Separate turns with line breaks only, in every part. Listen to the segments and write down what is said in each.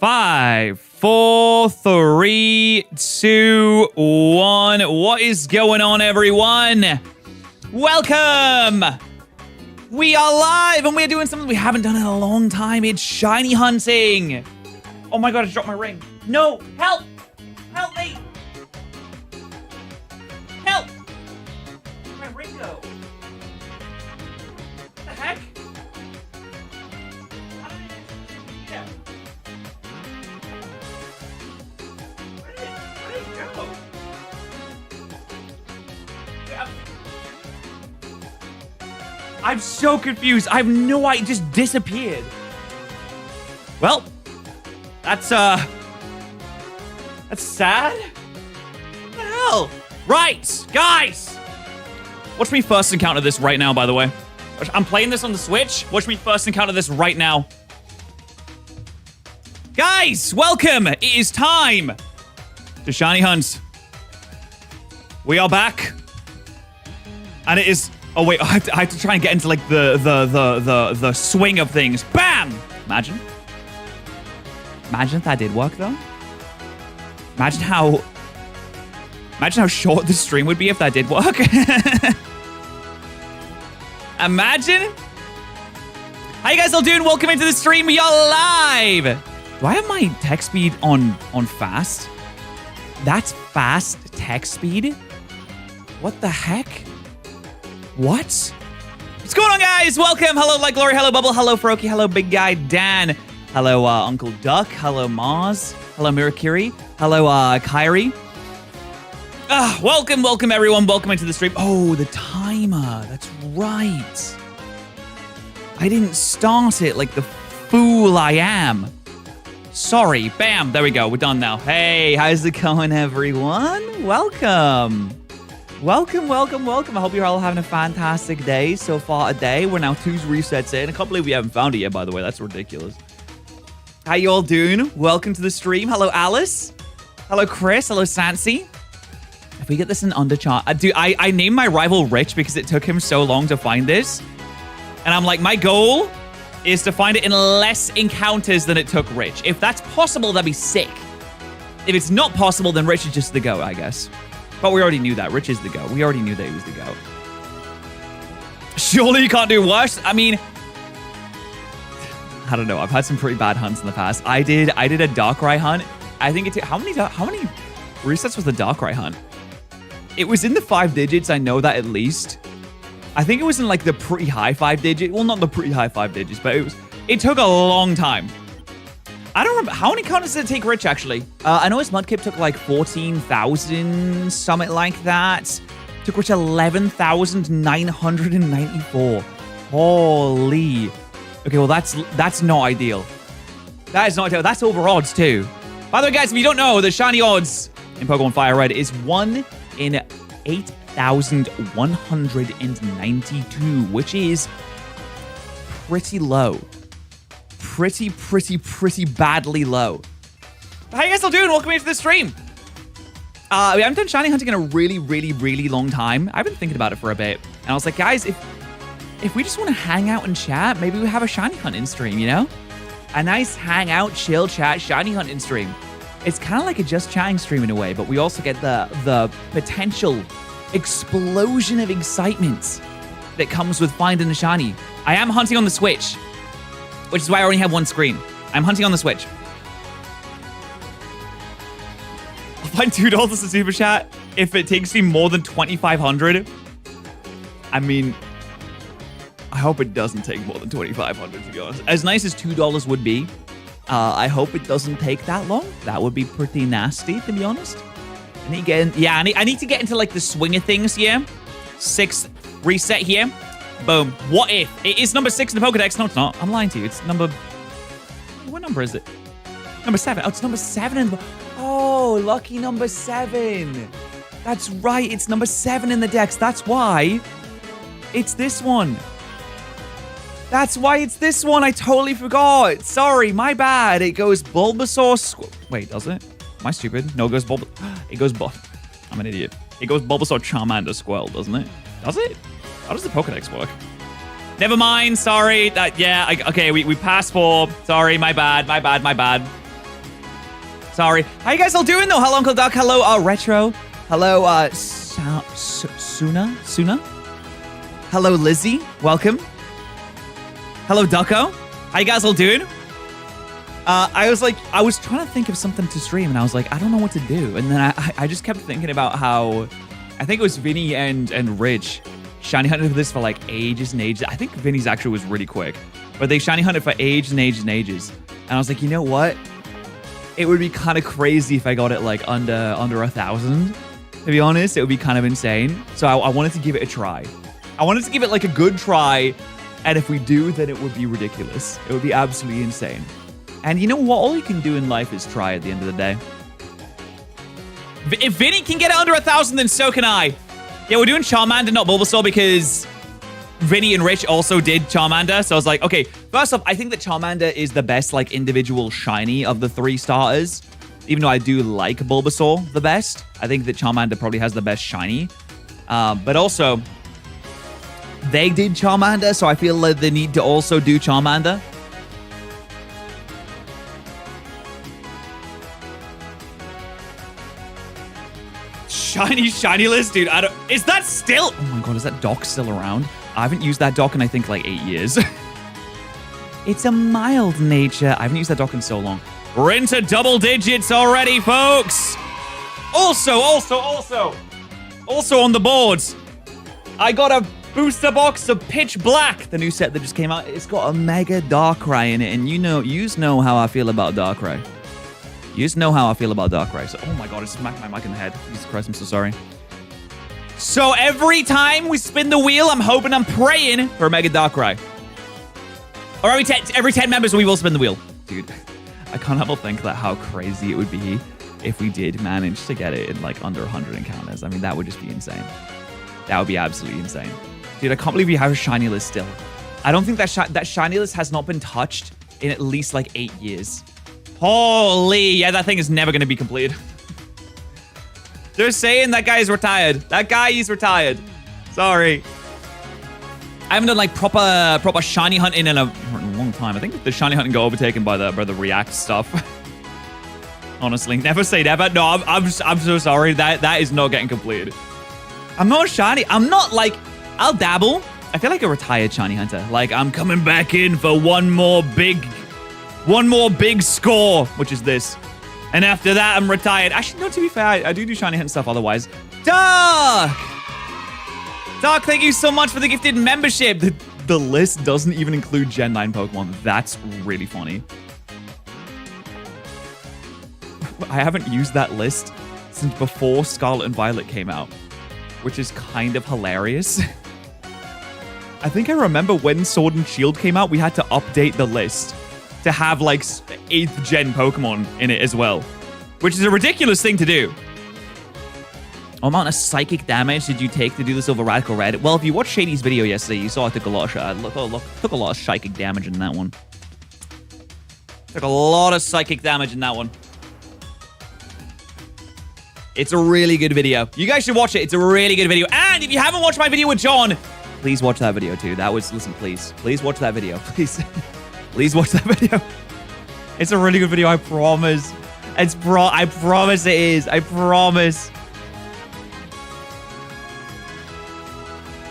5, 4, 3, 2, 1. What is going on, everyone? Welcome! We are live and we're doing something we haven't done in a long time. It's shiny hunting. Oh my god, I dropped my ring. No, help! Help me! Help! Where'd my ring go? What the heck? How did it yeah. Where did it go? Yeah. I'm so confused. I have no idea. It just disappeared. Well, that's sad. What the hell? Right, guys. Watch me first encounter this right now, by the way. I'm playing this on the Switch. Watch me first encounter this right now. Guys, welcome. It is time to shiny hunt. We are back. And it is... Oh, wait. I have to try and get into, like, the swing of things. Bam! Imagine. Imagine if that did work, though. Imagine how short the stream would be if that did work. Imagine. How you guys all doing? Welcome into the stream. We are live. Do I have my text speed on fast? That's fast text speed? What the heck? What? What's going on, guys? Welcome. Hello, Light Glory. Hello, Bubble. Hello, Froki. Hello, Big Guy Dan. Hello, Uncle Duck. Hello, Mars. Hello, Mirakiri. Hello, Kyrie. Welcome, everyone. Welcome into the stream. Oh, the timer. That's right. I didn't start it like the fool I am. Sorry. Bam. There we go. We're done now. Hey, how's it going, everyone? Welcome. Welcome. I hope you're all having a fantastic day so far today. We're now 2 resets in. I can't believe we haven't found it yet, by the way. That's ridiculous. How you all doing? Welcome to the stream. Hello, Alice. Hello, Chris. Hello, Sansi. If we get this in underchart... I named my rival Rich because it took him so long to find this. And I'm like, my goal is to find it in less encounters than it took Rich. If that's possible, that'd be sick. If it's not possible, then Rich is just the go, I guess. But we already knew that. Rich is the go. We already knew that he was the go. Surely you can't do worse. I mean... I don't know. I've had some pretty bad hunts in the past. I did a Darkrai hunt. I think it took... How many resets was the Darkrai hunt? It was in the 5 digits. I know that at least. I think it was in like the pretty high 5 digit. Well, not the pretty high 5 digits, but it took a long time. I don't remember. How many counters did it take Rich, actually? I know his Mudkip took like 14,000, something like that. Took Rich 11,994. Holy. Okay, well, that's not ideal. That is not ideal. That's over odds, too. By the way, guys, if you don't know, the shiny odds in Pokemon Fire Red is 1 in 8,192, which is pretty low. Pretty badly low. How you guys all doing? Welcome into the stream. We haven't done shiny hunting in a really long time. I've been thinking about it for a bit. And I was like, guys, if we just want to hang out and chat, maybe we have a shiny hunt in stream, you know? A nice hang out, chill chat, shiny hunt in stream. It's kind of like a just chatting stream in a way, but we also get the potential explosion of excitement that comes with finding a shiny. I am hunting on the Switch, which is why I only have one screen. I'm hunting on the Switch. I'll find $2 to super chat if it takes me more than 2,500. I mean, I hope it doesn't take more than 2,500, to be honest. As nice as $2 would be, I hope it doesn't take that long. That would be pretty nasty, to be honest. I need to get into like the swing of things here. 6th reset here. Boom. What if? It is number 6 in the Pokedex. No, it's not. I'm lying to you. It's number... What number is it? Number 7. Oh, it's number 7 in the... Oh, lucky number 7. That's right. It's number 7 in the Dex. That's why it's this one. That's why it's this one. I totally forgot. Sorry, my bad. It goes Bulbasaur... Wait, does it? Am I stupid? No, it goes I'm an idiot. It goes Bulbasaur, Charmander, Squirtle, doesn't it? Does it? How does the Pokedex work? Never mind. Sorry. Okay, we passed 4. Sorry, my bad. Sorry. How you guys all doing, though? Hello, Uncle Doc. Hello, Retro. Hello, Suna? Hello, Lizzie. Welcome. Hello, Ducko. How you guys all doing? I was trying to think of something to stream, and I was like, I don't know what to do. And then I just kept thinking about how, I think it was Vinny and Rich shiny hunted for this for like ages and ages. I think Vinny's actually was really quick, but they shiny hunted for ages and ages and ages. And I was like, you know what? It would be kind of crazy if I got it like under 1,000. To be honest, it would be kind of insane. So I wanted to give it a try. I wanted to give it like a good try. And if we do, then it would be ridiculous. It would be absolutely insane. And you know what? All you can do in life is try at the end of the day. If Vinny can get it under 1,000, then so can I. Yeah, we're doing Charmander, not Bulbasaur, because Vinny and Rich also did Charmander. So I was like, okay, first off, I think that Charmander is the best, like, individual shiny of the 3 starters. Even though I do like Bulbasaur the best. I think that Charmander probably has the best shiny. But also, they did Charmander, so I feel like they need to also do Charmander. Shiny list, dude. Is that still? Oh my god, is that dock still around? I haven't used that dock in I think like 8 years. It's a mild nature. I haven't used that dock in so long. We're into double digits already, folks. Also on the boards, I got a booster box of Pitch Black, the new set that just came out. It's got a Mega Darkrai in it, and you know how I feel about Darkrai. You just know how I feel about Darkrai. So, oh my god, I smacked my mic in the head. Jesus Christ, I'm so sorry. So every time we spin the wheel, I'm hoping, I'm praying for a Mega Darkrai. Or every 10 members, we will spin the wheel. Dude, I can't help but think that how crazy it would be if we did manage to get it in like under 100 encounters. I mean, that would just be insane. That would be absolutely insane. Dude, I can't believe we have a shiny list still. I don't think that shiny list has not been touched in at least like 8 years. Holy, yeah, that thing is never going to be completed. Just saying, that guy is retired. That guy is retired. Sorry. I haven't done like proper shiny hunting in a long time. I think the shiny hunting got overtaken by the React stuff. Honestly, never say never. No, I'm so sorry. That is not getting completed. I'm not shiny. I'm not like, I'll dabble. I feel like a retired shiny hunter. Like, I'm coming back in for one more big score, which is this. And after that, I'm retired. Actually, no, to be fair, I do shiny hunt stuff otherwise. Dark, thank you so much for the gifted membership. The list doesn't even include Gen 9 Pokemon. That's really funny. I haven't used that list since before Scarlet and Violet came out, which is kind of hilarious. I think I remember when Sword and Shield came out, we had to update the list to have like 8th gen Pokemon in it as well, which is a ridiculous thing to do. What amount of psychic damage did you take to do the Silver Radical Red? Well, if you watched Shady's video yesterday, you saw I took a lot of psychic damage in that one. Took a lot of psychic damage in that one. It's a really good video. You guys should watch it. It's a really good video. And if you haven't watched my video with John, please watch that video too. Listen, please watch that video. Please. Please watch that video. It's a really good video, I promise. I promise it is. I promise.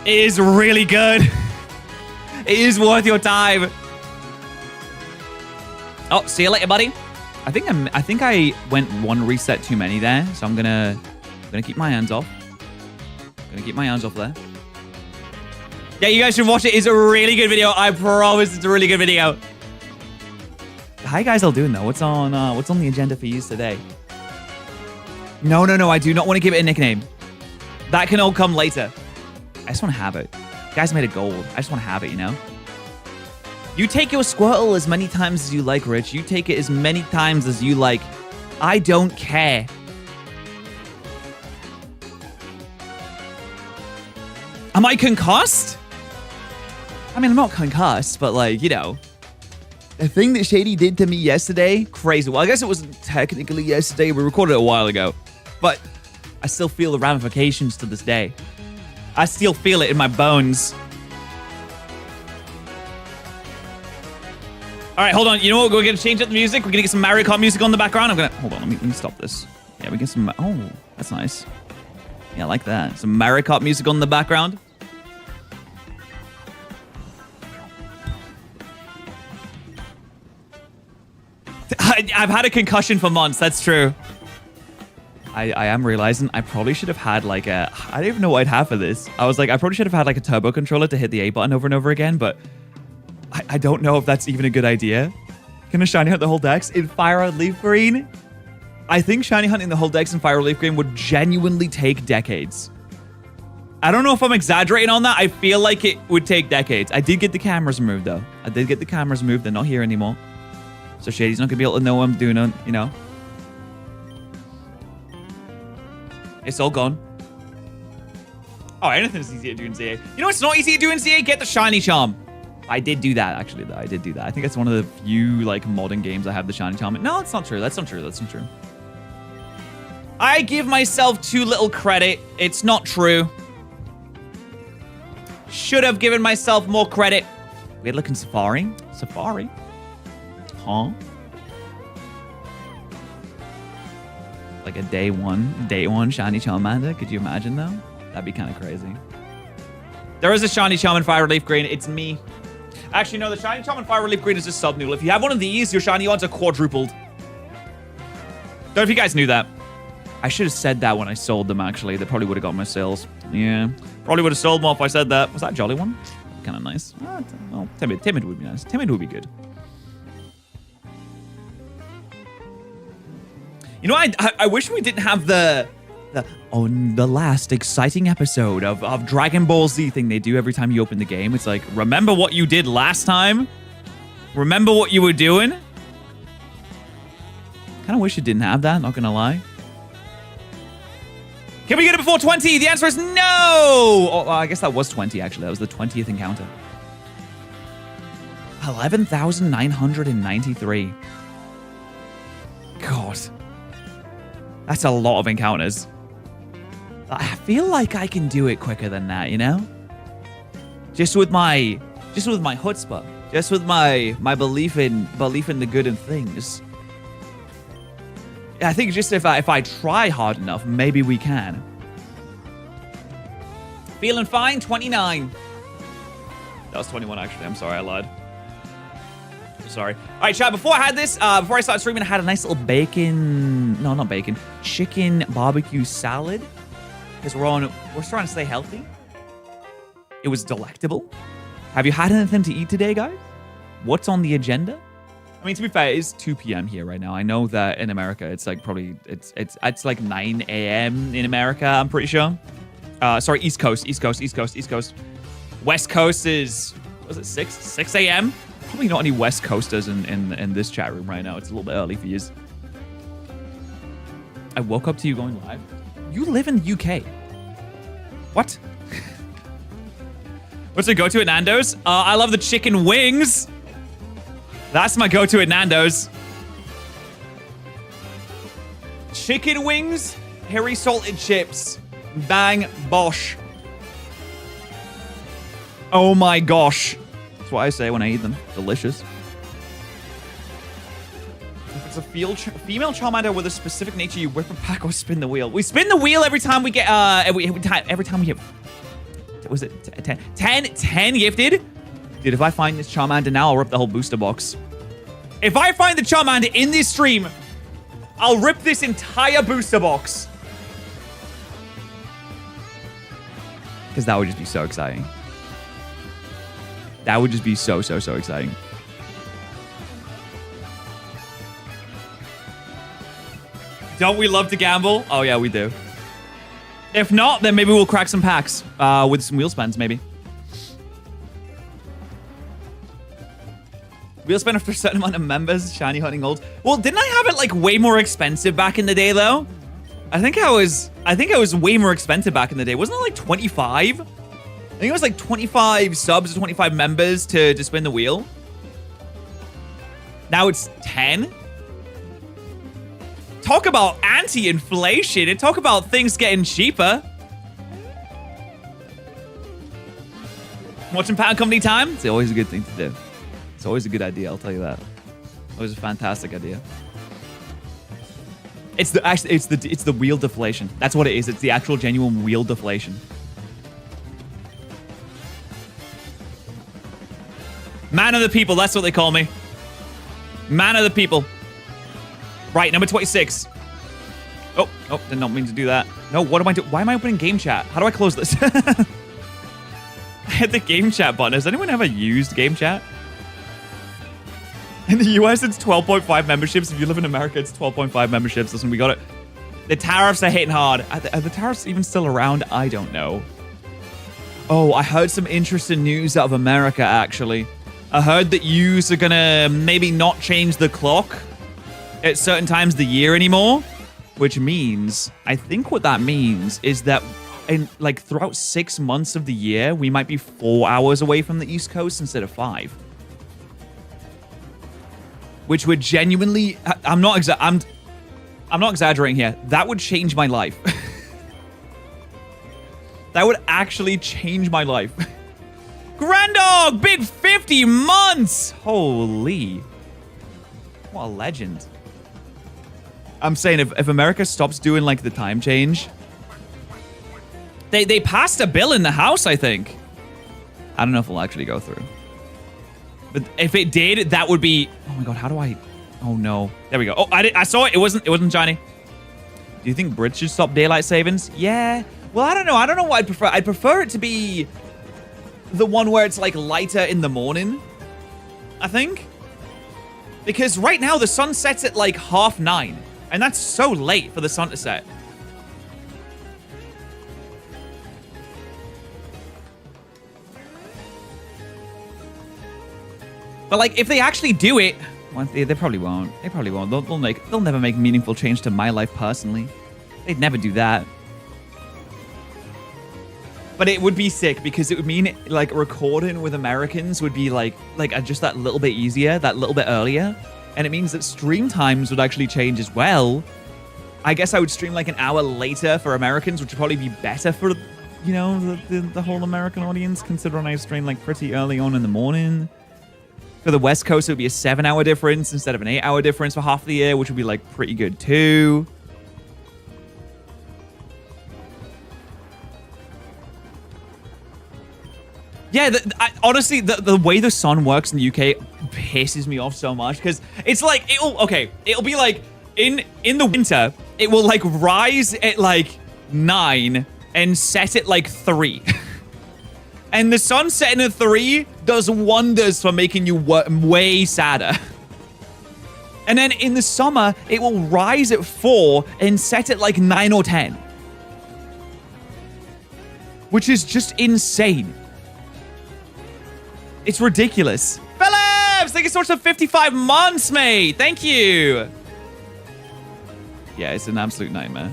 It is really good. It is worth your time. Oh, see you later, buddy. I think I went one reset too many there, so I'm gonna keep my hands off. There. Yeah, you guys should watch it. It's a really good video. I promise it's a really good video. How you guys all doing though? What's on the agenda for you today? No. I do not want to give it a nickname. That can all come later. I just want to have it. You guys made it gold. I just want to have it, you know? You take your Squirtle as many times as you like, Rich. You take it as many times as you like. I don't care. Am I concussed? I mean, I'm not concussed, but like, you know, the thing that Shady did to me yesterday, crazy. Well, I guess it wasn't technically yesterday. We recorded it a while ago, but I still feel the ramifications to this day. I still feel it in my bones. All right, hold on. You know what? We're going to change up the music. We're going to get some Mario Kart music on the background. Hold on. Let me stop this. Yeah, we get some... Oh, that's nice. Yeah, I like that. Some Mario Kart music on the background. I've had a concussion for months. That's true. I am realizing I probably should have had like a... I don't even know what I'd have for this. I was like, I probably should have had like a turbo controller to hit the A button over and over again, but I don't know if that's even a good idea. Gonna shiny hunt the whole decks in Fire Red Leaf Green? I think shiny hunting the whole decks in Fire Red Leaf Green would genuinely take decades. I don't know if I'm exaggerating on that. I feel like it would take decades. I did get the cameras removed though. I did get the cameras moved. They're not here anymore. So Shady's not gonna be able to know what I'm doing, you know. It's all gone. Oh, anything's easy to do in ZA. You know what's not easy to do in ZA? Get the shiny charm. I did do that, actually, though. I did do that. I think it's one of the few, like, modern games I have the shiny charm in. No, that's not true. That's not true. That's not true. I give myself too little credit. It's not true. Should have given myself more credit. Weird looking Safari. Safari? Huh? Like a day one shiny Charmander. Could you imagine though? That'd be kind of crazy. There is a shiny charm in Fire Relief Green. It's me. Actually, no, the shiny charm in Fire Relief Green is a sub noodle. If you have one of these, your shiny odds are quadrupled. Don't know if you guys knew that. I should have said that when I sold them, actually. They probably would have got my sales. Yeah. Probably would have sold more if I said that. Was that a Jolly one? Kind of nice. Well, timid would be nice. Timid would be good. You know, I wish we didn't have the on the last exciting episode of Dragon Ball Z thing they do every time you open the game. It's like, remember what you did last time? Remember what you were doing? Kind of wish it didn't have that, not gonna lie. Can we get it before 20? The answer is no! Oh, I guess that was 20, actually. That was the 20th encounter. 11,993. God. That's a lot of encounters. I feel like I can do it quicker than that, you know? Just with my chutzpah. Just with my belief in the good in things. I think just if I try hard enough, maybe we can. Feeling fine, 29. That was 21, actually. I'm sorry, I lied. Sorry. All right, chat, before I had this, before I started streaming, I had a nice little chicken barbecue salad. Because we're trying to stay healthy. It was delectable. Have you had anything to eat today, guys? What's on the agenda? I mean, to be fair, it is 2 p.m. here right now. I know that in America, it's like probably, it's like 9 a.m. in America, I'm pretty sure. Sorry, East Coast. West Coast is, was it 6 a.m.? Probably not any West Coasters in this chat room right now. It's a little bit early for you. I woke up to you going live. You live in the UK. What? What's your go-to at Nando's? I love the chicken wings. That's my go-to at Nando's. Chicken wings, hairy salted chips. Bang, bosh. Oh my gosh. That's what I say when I eat them. Delicious. If it's a female Charmander with a specific nature, you whip a pack or spin the wheel. We spin the wheel every time we get, every time we get, was it 10 gifted? Dude, if I find this Charmander now, I'll rip the whole booster box. If I find the Charmander in this stream, I'll rip this entire booster box. Because that would just be so exciting. That would just be so exciting. Don't we love to gamble? Oh, yeah, we do. If not, then maybe we'll crack some packs with some wheel spins, maybe. Wheel spin after a certain amount of members, shiny hunting old. Well, didn't I have it like way more expensive back in the day though? I think I was way more expensive back in the day. Wasn't it like 25? I think it was like 25 subs or 25 members to spin the wheel. Now it's 10. Talk about anti-inflation and talk about things getting cheaper. Watching Pound Company time? It's always a good thing to do. It's always a good idea, I'll tell you that. It was a fantastic idea. It's the wheel deflation. That's what it is. It's the actual genuine wheel deflation. Man of the people, that's what they call me. Man of the people. Right, number 26. Oh, did not mean to do that. No, what am I doing? Why am I opening game chat? How do I close this? I hit the game chat button. Has anyone ever used game chat? In the US, it's 12.5 memberships. If you live in America, it's 12.5 memberships. Listen, we got it. The tariffs are hitting hard. Are the tariffs even still around? I don't know. Oh, I heard some interesting news out of America, actually. I heard that yous are gonna maybe not change the clock at certain times of the year anymore, which means, I think what that means is that in like throughout 6 months of the year, we might be 4 hours away from the East Coast instead of 5. Which would genuinely, I'm not exaggerating here. That would change my life. That would actually change my life. Grand Dog, big 50 months. Holy. What a legend. I'm saying if America stops doing like the time change, they passed a bill in the House, I think. I don't know if it'll actually go through. But if it did, that would be... Oh my god, how do I... Oh no. There we go. Oh, I saw it. It wasn't shiny. Do you think Brits should stop daylight savings? Yeah. Well, I don't know. I don't know what I'd prefer. I'd prefer it to be the one where it's like lighter in the morning, I think. Because right now the sun sets at like 9:30. And that's so late for the sun to set. But like, if they actually do it, well, they probably won't. They probably won't. They'll never make meaningful change to my life personally. They'd never do that. But it would be sick because it would mean like recording with Americans would be like just that little bit easier, that little bit earlier, and it means that stream times would actually change as well. I guess I would stream like an hour later for Americans, which would probably be better for, you know, the whole American audience, considering I stream like pretty early on in the morning. For the West Coast, it would be a 7-hour difference instead of an 8-hour difference for half the year, which would be like pretty good too. Yeah, honestly, the way the sun works in the UK pisses me off so much because it's like, it'll be like in the winter, it will like rise at like 9 and set at like 3. And the sun setting at 3 does wonders for making you way sadder. And then in the summer, it will rise at 4 and set at like 9 or 10. Which is just insane. It's ridiculous. Phillips, thank you so much for 55 months, mate. Thank you. Yeah, it's an absolute nightmare.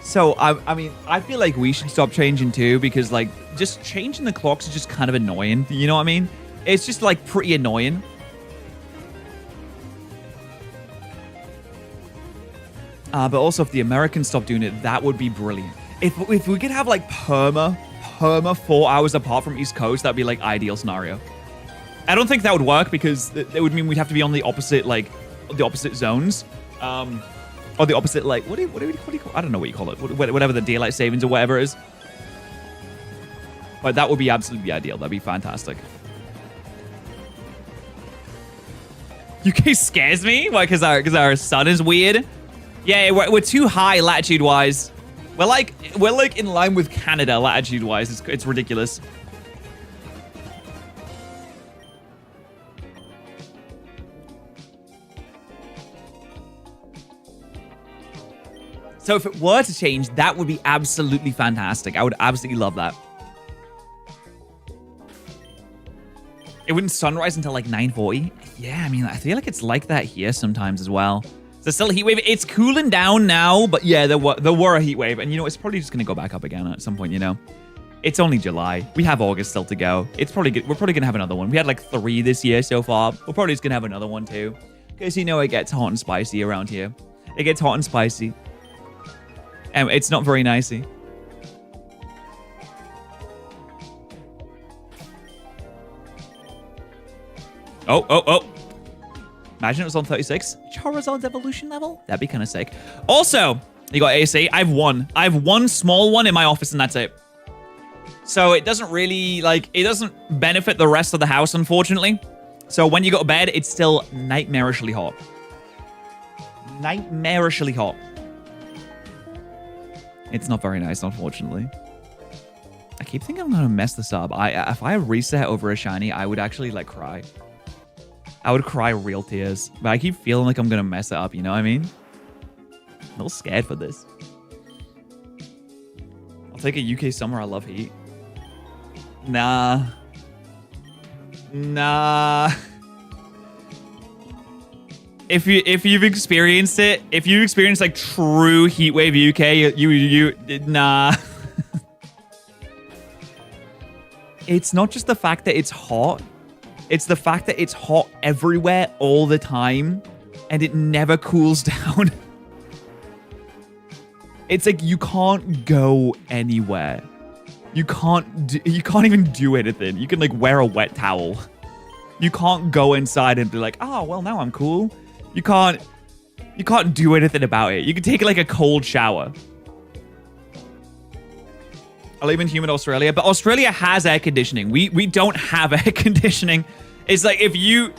So, I mean, I feel like we should stop changing too because, like, just changing the clocks is just kind of annoying. You know what I mean? It's just, like, pretty annoying. But also, if the Americans stop doing it, that would be brilliant. If we could have, like, perma 4 hours apart from East Coast, that'd be, like, ideal scenario. I don't think that would work because it would mean we'd have to be on the opposite, like, the opposite zones. Or the opposite, like, what do you call it? I don't know what you call it. Whatever the daylight savings or whatever it is. But that would be absolutely ideal. That'd be fantastic. UK scares me? Why? Because our sun is weird? Yeah, we're too high latitude-wise. We're like in line with Canada latitude-wise. It's ridiculous. So if it were to change, that would be absolutely fantastic. I would absolutely love that. It wouldn't sunrise until like 9:40. Yeah, I mean, I feel like it's like that here sometimes as well. There's still a heat wave. It's cooling down now, but yeah, there were a heat wave. And you know, it's probably just going to go back up again at some point, you know. It's only July. We have August still to go. It's probably good. We're probably going to have another one. We had like 3 this year so far. We're probably just going to have another one too. Because, you know, it gets hot and spicy around here. It gets hot and spicy. And it's not very nicey. Oh, oh, oh. Imagine it was on 36. Charizard's evolution level? That'd be kind of sick. Also, you got AC. I have one. I have one small one in my office, and that's it. So it doesn't really, like, it doesn't benefit the rest of the house, unfortunately. So when you go to bed, it's still nightmarishly hot. Nightmarishly hot. It's not very nice, unfortunately. I keep thinking I'm going to mess this up. If I reset over a shiny, I would actually, like, cry. I would cry real tears. But I keep feeling like I'm going to mess it up, you know what I mean? I'm a little scared for this. I'll take a UK summer. I love heat. Nah. Nah. If you've experienced it, if you experience like true heatwave UK, you nah. It's not just the fact that it's hot. It's the fact that it's hot everywhere all the time and it never cools down. It's like you can't go anywhere. You can't even do anything. You can like wear a wet towel. You can't go inside and be like, "Oh, well, now I'm cool." You can't do anything about it. You can take like a cold shower. I live in humid Australia, but Australia has air conditioning. We don't have air conditioning. It's like if you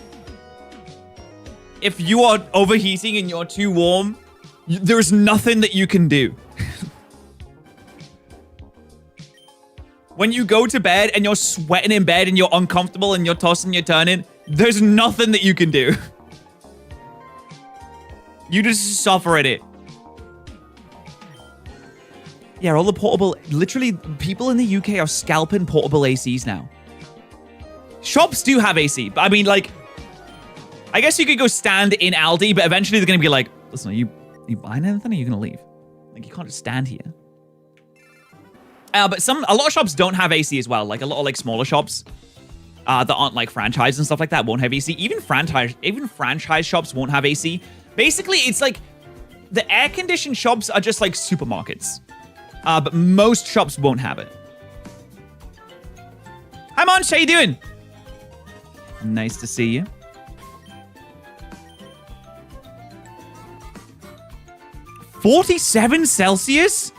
are overheating and you're too warm, there's nothing that you can do. When you go to bed and you're sweating in bed and you're uncomfortable and you're tossing, you're turning, there's nothing that you can do. You just suffer in it. Yeah, all the portable... Literally, people in the UK are scalping portable ACs now. Shops do have AC, but I mean, like... I guess you could go stand in Aldi, but eventually they're going to be like, listen, are you buying anything or are you going to leave? Like, you can't just stand here. But a lot of shops don't have AC as well. Like, a lot of, like, smaller shops that aren't, like, franchise and stuff like that won't have AC. Even franchise shops won't have AC. Basically, it's like the air-conditioned shops are just like supermarkets. But most shops won't have it. Hi, Monch. How you doing? Nice to see you. $47 Celsius?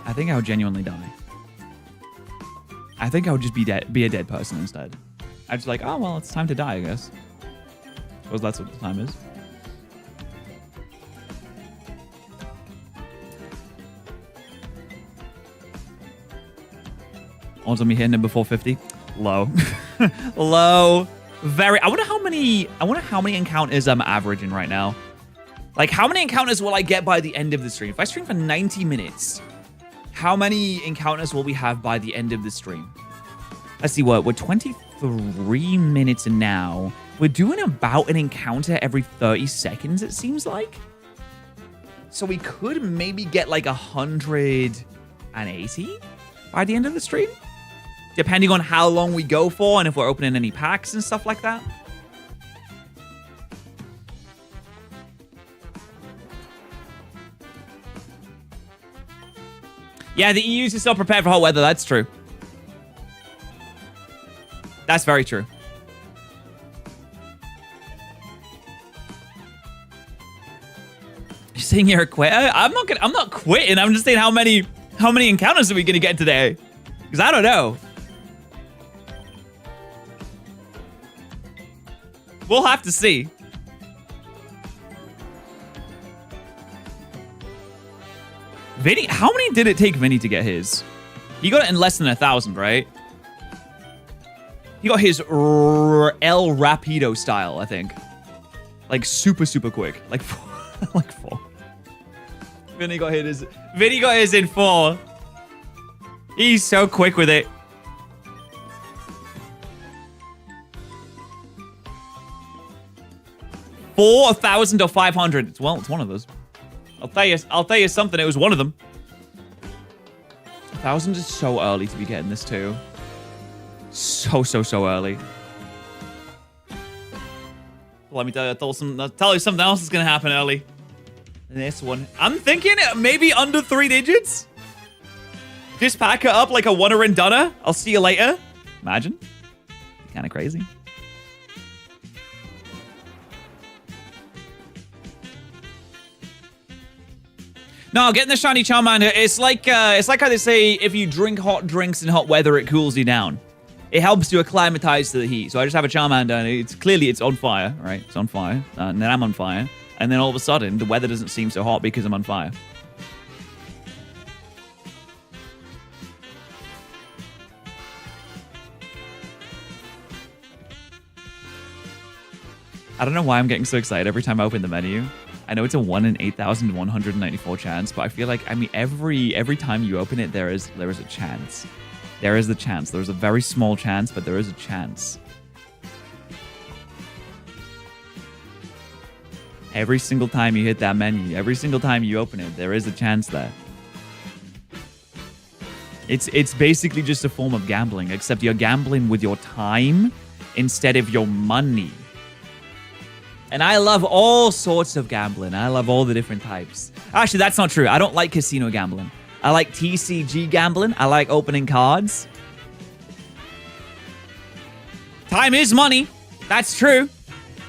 I think I would genuinely die. I think I would just be a dead person instead. I'd just like, oh, well, it's time to die, I guess. Suppose that's what the time is. Odds on me hitting it before 50? Low. Low. Very. I wonder how many encounters I'm averaging right now. Like, how many encounters will I get by the end of the stream? If I stream for 90 minutes, how many encounters will we have by the end of the stream? Let's see what. We're 23 minutes in now. We're doing about an encounter every 30 seconds, it seems like. So we could maybe get like 180 by the end of the stream. Depending on how long we go for and if we're opening any packs and stuff like that. Yeah, the EU's still prepared for hot weather. That's true. That's very true. You're saying you're a quitter? I'm not quitting. I'm just saying how many encounters are we gonna get today? Because I don't know. We'll have to see. Vinny, how many did it take Vinny to get his? He got it in less than 1,000, right? He got his El Rapido style, I think. Like super, super quick. Like 4. Vinny got his in 4. He's so quick with it. $4,000 or 500. Well, it's one of those. I'll tell you something. It was one of them. 1,000 is so early to be getting this too. So early. Let me tell you, I'll tell you something else is gonna happen early. This one, I'm thinking maybe under 3 digits. Just pack it up like a oneer and doneer. I'll see you later. Imagine. Kind of crazy. No, getting the shiny Charmander, it's like how they say if you drink hot drinks in hot weather, it cools you down. It helps you acclimatize to the heat. So I just have a Charmander, and it's on fire, right? It's on fire, and then I'm on fire, and then all of a sudden the weather doesn't seem so hot because I'm on fire. I don't know why I'm getting so excited every time I open the menu. I know it's a 1 in 8,194 chance, but I feel like, I mean, every time you open it, there is a chance. There is the chance. There's a very small chance, but there is a chance. Every single time you hit that menu, every single time you open it, there is a chance there. It's basically just a form of gambling, except you're gambling with your time instead of your money. And I love all sorts of gambling. I love all the different types. Actually, that's not true. I don't like casino gambling. I like TCG gambling. I like opening cards. Time is money. That's true.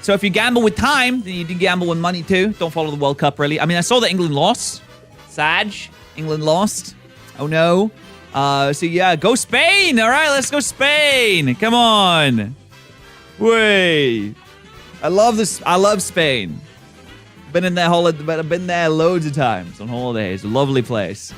So if you gamble with time, then you do gamble with money too. Don't follow the World Cup, really. I mean, I saw that England lost. Sag. England lost. Oh, no. So, yeah, go Spain. All right, let's go Spain. Come on. Wait. I love this. I love Spain. Been in there I've been there loads of times on holidays. A lovely place.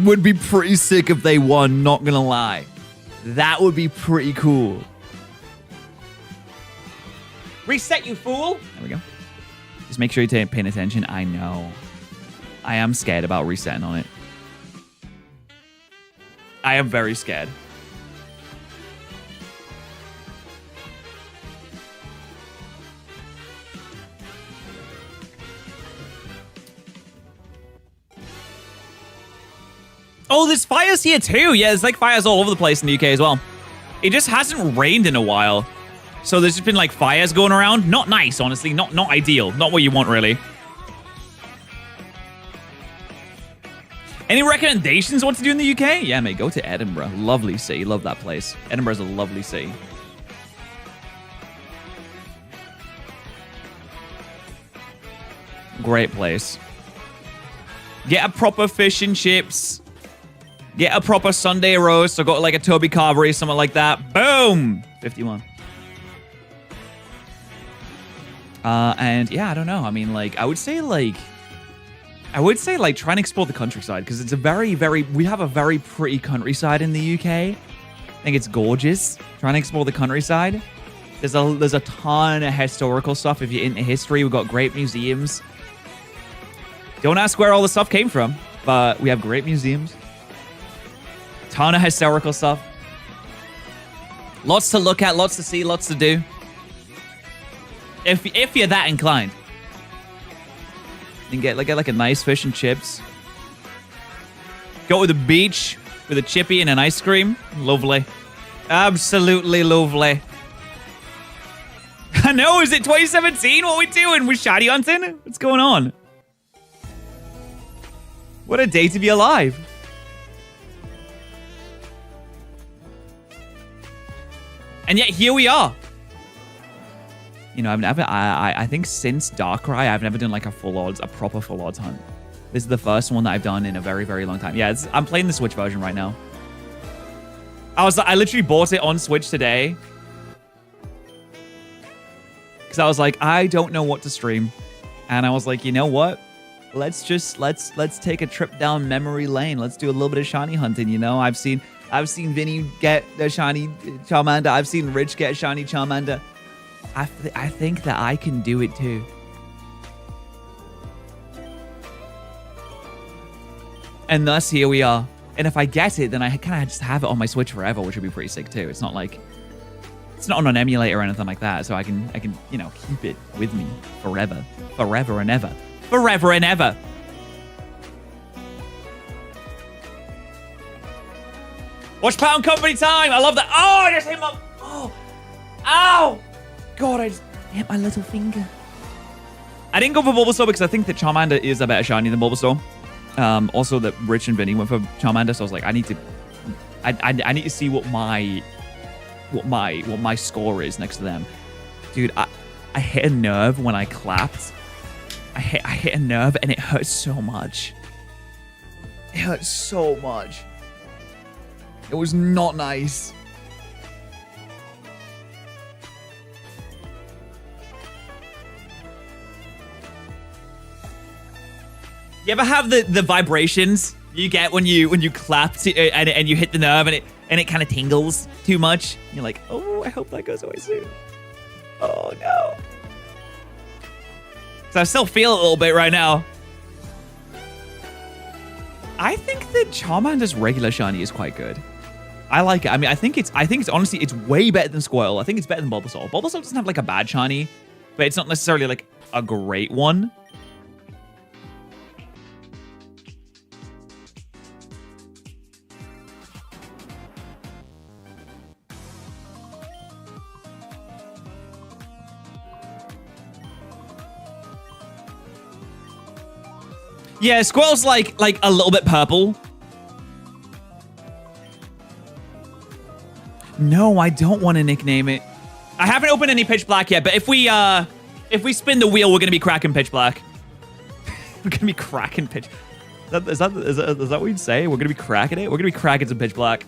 Would be pretty sick if they won, not gonna lie. That would be pretty cool. Reset, you fool. There we go. Just make sure you're paying attention. I know. I am scared about resetting on it. I am very scared. Oh, there's fires here too. Yeah, there's like fires all over the place in the UK as well. It just hasn't rained in a while. So there's just been like fires going around. Not nice, honestly. Not ideal. Not what you want, really. Any recommendations what to do in the UK? Yeah, mate, go to Edinburgh. Lovely city. Love that place. Edinburgh's a lovely city. Great place. Get a proper fish and chips. Get a proper Sunday roast. I got like a Toby Carvery, something like that. Boom! 51. And yeah, I don't know. I mean, like, I would say try and explore the countryside because it's a we have a very pretty countryside in the UK. I think it's gorgeous. Try and explore the countryside. There's a ton of historical stuff. If you're into history, we've got great museums. Don't ask where all the stuff came from, but we have great museums. Ton of historical stuff. Lots to look at, lots to see, lots to do. If you're that inclined. You can get like a nice fish and chips. Go to the beach with a chippy and an ice cream. Lovely. Absolutely lovely. I know, is it 2017? What are we doing? We're shiny hunting? What's going on? What a day to be alive. And yet here we are. You know, I think since Darkrai, I've never done like a proper full odds hunt. This is the first one that I've done in a very, very long time. Yeah, I'm playing the Switch version right now. I literally bought it on Switch today. Because I was like, I don't know what to stream. And I was like, you know what? Let's take a trip down memory lane. Let's do a little bit of shiny hunting, you know? I've seen Vinny get a shiny Charmander. I've seen Rich get a shiny Charmander. I think that I can do it too. And thus here we are. And if I get it, then I kind of just have it on my Switch forever, which would be pretty sick too. It's not like it's not on an emulator or anything like that, so I can you know keep it with me forever and ever, forever and ever. Watch Pound Company time. I love that. Oh, I just hit my. Oh, ow. God, I just hit my little finger. I didn't go for Bulbasaur because I think that Charmander is a better shiny than Bulbasaur. Also, that Rich and Vinny went for Charmander, so I was like, I need to see what my score is next to them. Dude, I hit a nerve when I clapped. I hit a nerve and it hurt so much. It hurt so much. It was not nice. You ever have the vibrations you get when you clap and you hit the nerve and it kind of tingles too much? You're like, oh, I hope that goes away soon. Oh no. So I still feel it a little bit right now. I think that Charmander's regular shiny is quite good. I like it. I mean, I think it's honestly, it's way better than Squirtle. I think it's better than Bulbasaur. Bulbasaur doesn't have like a bad shiny, but it's not necessarily like a great one. Yeah, Squirtle's like a little bit purple. No, I don't want to nickname it. I haven't opened any Pitch Black yet, but if we spin the wheel, we're gonna be cracking Pitch Black. We're gonna be cracking Pitch. Is that what you'd say? We're gonna be cracking it. We're gonna be cracking some Pitch Black.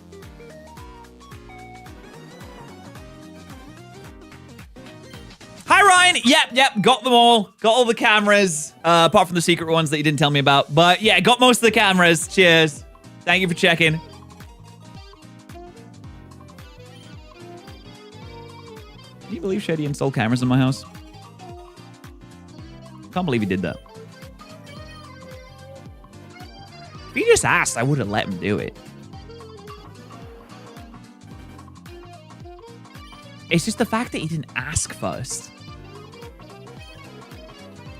Hi, Ryan. Yep. Got them all. Got all the cameras, apart from the secret ones that you didn't tell me about. But yeah, got most of the cameras. Cheers. Thank you for checking. Can you believe Shady installed cameras in my house? Can't believe he did that. If he just asked, I would have let him do it. It's just the fact that he didn't ask first.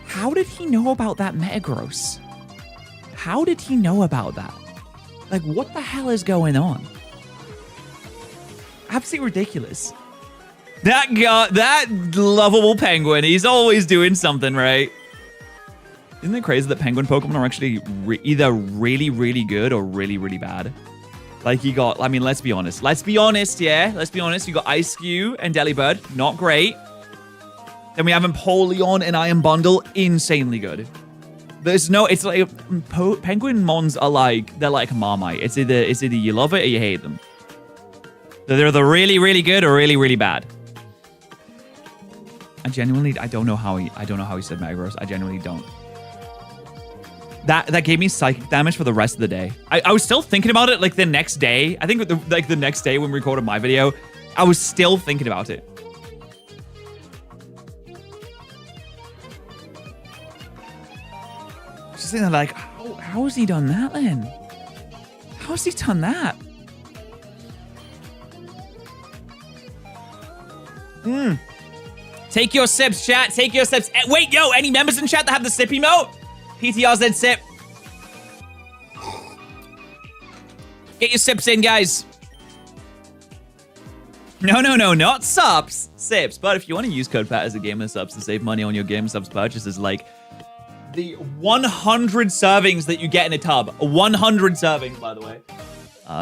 How did he know about that Metagross? How did he know about that? Like, what the hell is going on? Absolutely ridiculous. That guy, that lovable penguin, he's always doing something right. Isn't it crazy that penguin Pokemon are actually either really, really good or really, really bad? Like, you got, I mean, let's be honest. Let's be honest, yeah? Let's be honest. You got Ice-Cube and Delibird. Not great. Then we have Empoleon and Iron Bundle. Insanely good. There's no, it's like, penguin mons are like, they're like Marmite. It's either you love it or you hate them. They're either really, really good or really, really bad. I don't know how he said Metagross. I genuinely don't. That gave me psychic damage for the rest of the day. I was still thinking about it like the next day. I think the next day when we recorded my video, I was still thinking about it. Just thinking like, how has he done that then? How has he done that? Take your sips, chat. Take your sips. Wait, yo, any members in chat that have the sip emote? PTRZ sip. Get your sips in, guys. No, not subs. Sips. But if you want to use code Patterrz at Gamer Subs to save money on your Gamer Subs purchases, like the 100 servings that you get in a tub, 100 servings, by the way,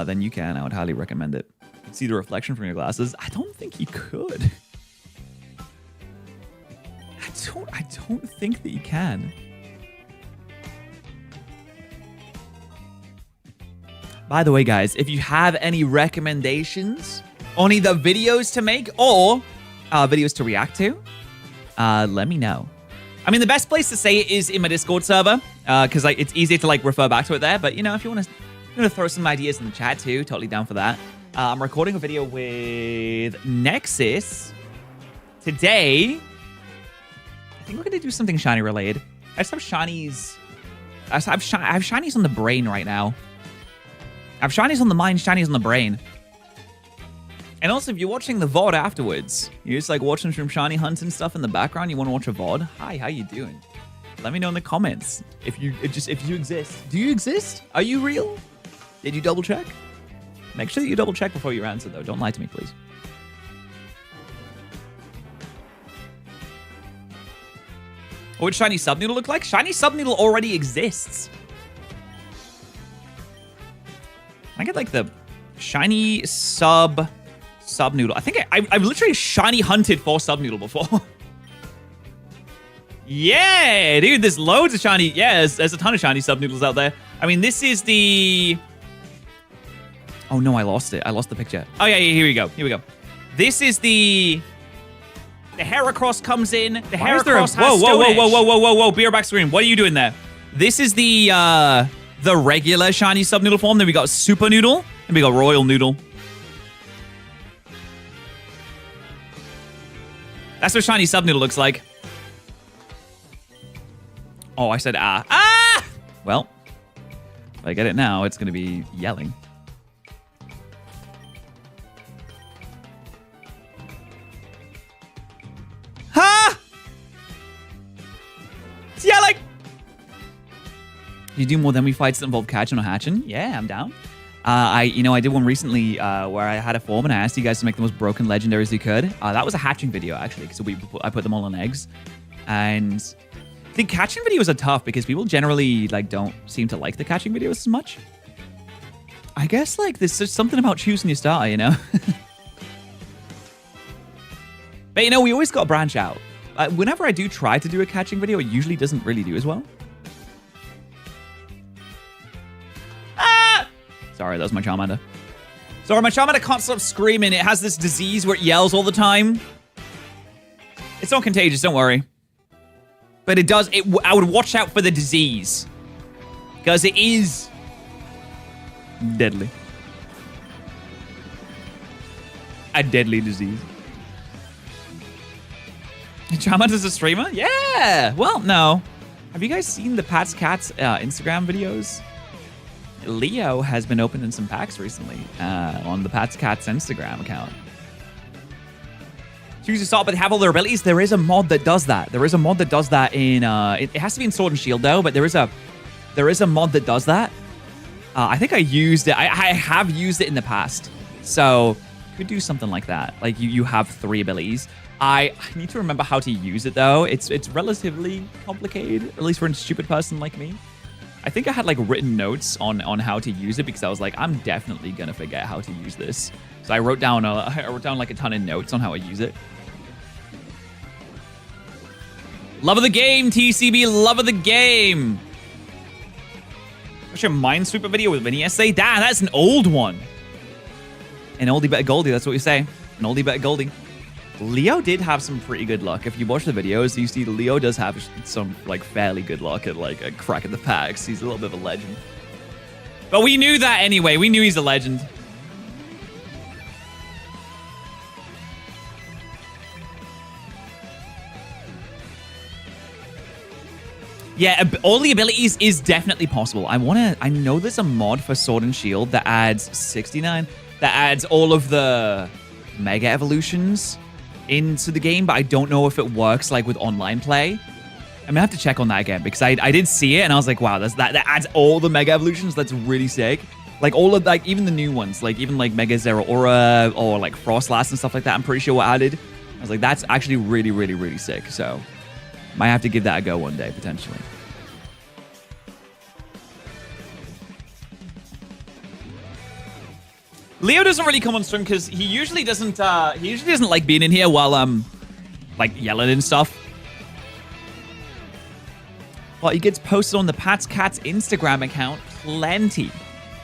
then you can. I would highly recommend it. You can see the reflection from your glasses. I don't think you could. I don't think that you can. By the way, guys, if you have any recommendations on either videos to make or videos to react to, let me know. I mean, the best place to say it is in my Discord server, because like it's easy to like refer back to it there. But you know, if you want to throw some ideas in the chat too, totally down for that. I'm recording a video with Nexus today. I think we're gonna do something shiny related. I just have shinies. I have shinies on the brain right now. I have shinies on the mind, shinies on the brain. And also, if you're watching the VOD afterwards, you're just like watching some shiny hunts and stuff in the background, you want to watch a VOD? Hi, how you doing? Let me know in the comments if you exist. Do you exist? Are you real? Did you double check? Make sure that you double check before you answer though. Don't lie to me, please. What would shiny Subnoodle look like? Shiny Subnoodle already exists. get like the shiny sub noodle. I think I've literally shiny hunted for sub noodle before. Yeah, dude, there's loads of shiny. Yeah, there's a ton of shiny sub noodles out there. I mean, this is the... Oh, no, I lost it. I lost the picture. Oh, yeah, here we go. Here we go. This is the... The Heracross comes in. The Heracross has Whoa. Be right back screen. What are you doing there? This is the regular shiny sub noodle form. Then we got Super Noodle. And we got Royal Noodle. That's what shiny sub noodle looks like. Oh, I said ah. Ah! Well, if I get it now, it's going to be yelling. Ha! It's yelling! You do more than we fights that involve catching or hatching? Yeah, I'm down. I did one recently where I had a form and I asked you guys to make the most broken legendaries you could. That was a hatching video, actually, because I put them all on eggs. And the catching videos are tough because people generally don't seem to like the catching videos as much. I guess there's just something about choosing your starter, you know? But we always got to branch out. Whenever I do try to do a catching video, it usually doesn't really do as well. Ah! Sorry, that was my Charmander. Sorry, my Charmander can't stop screaming. It has this disease where it yells all the time. It's not contagious, don't worry. But it does. I would watch out for the disease. Because it is deadly. A deadly disease. Charmander's a streamer? Yeah! Well, no. Have you guys seen the Pat's Cats Instagram videos? Leo has been opening some packs recently on the Pat's Cats Instagram account. Choose to start, but have all their abilities. There is a mod that does that. There is a mod that does that in... it has to be in Sword and Shield, though, but there is a mod that does that. I think I used it. I have used it in the past. So, could do something like that. Like, you have 3 abilities. I need to remember how to use it, though. It's relatively complicated, at least for a stupid person like me. I think I had, written notes on how to use it because I was like, I'm definitely going to forget how to use this. So I wrote down a ton of notes on how I use it. Love of the game, TCB. Love of the game. What's your Minesweeper video with Vinny essay? Damn, that's an old one. An oldie but a goldie, that's what you say. An oldie but a goldie. Leo did have some pretty good luck. If you watch the videos, you see Leo does have some fairly good luck at a crack at the packs. He's a little bit of a legend. But we knew that anyway. We knew he's a legend. Yeah, all the abilities is definitely possible. I know there's a mod for Sword and Shield that adds 69, that adds all of the Mega Evolutions into the game, but I don't know if it works with online play. I'm gonna have to check on that again because I did see it and I was like, wow, that adds all the Mega Evolutions. That's really sick. All of even the new ones, even Mega Zeraora or Frostlass and stuff like that. I'm pretty sure were added. I was like, that's actually really, really, really sick. So might have to give that a go one day potentially. Leo doesn't really come on stream because he usually doesn't like being in here while yelling and stuff. But he gets posted on the Pat's Cats Instagram account plenty.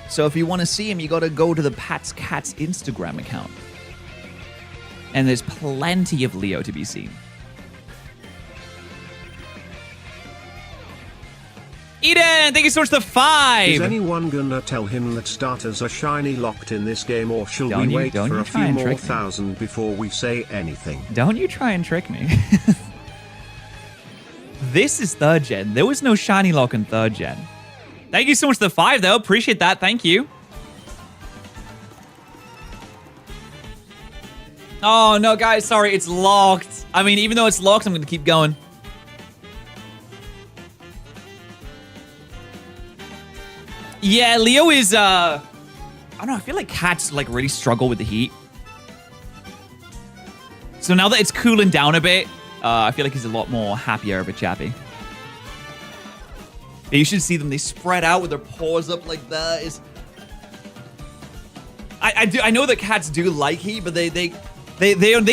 So if you want to see him, you got to go to the Pat's Cats Instagram account. And there's plenty of Leo to be seen. Eden, thank you so much for the 5.
Is anyone gonna tell him that starters are shiny locked in this game, or shall we wait for a few more thousand before we say anything?
Don't you try and trick me. This is 3rd gen. There was no shiny lock in 3rd gen. Thank you so much for the 5, though. Appreciate that. Thank you. Oh, no, guys. Sorry, it's locked. I mean, even though it's locked, I'm going to keep going. Yeah, Leo is, I don't know, I feel like cats, really struggle with the heat. So now that it's cooling down a bit, I feel like he's a lot more happier of a chappy. Yeah, you should see them. They spread out with their paws up like that. I know that cats do like heat, but they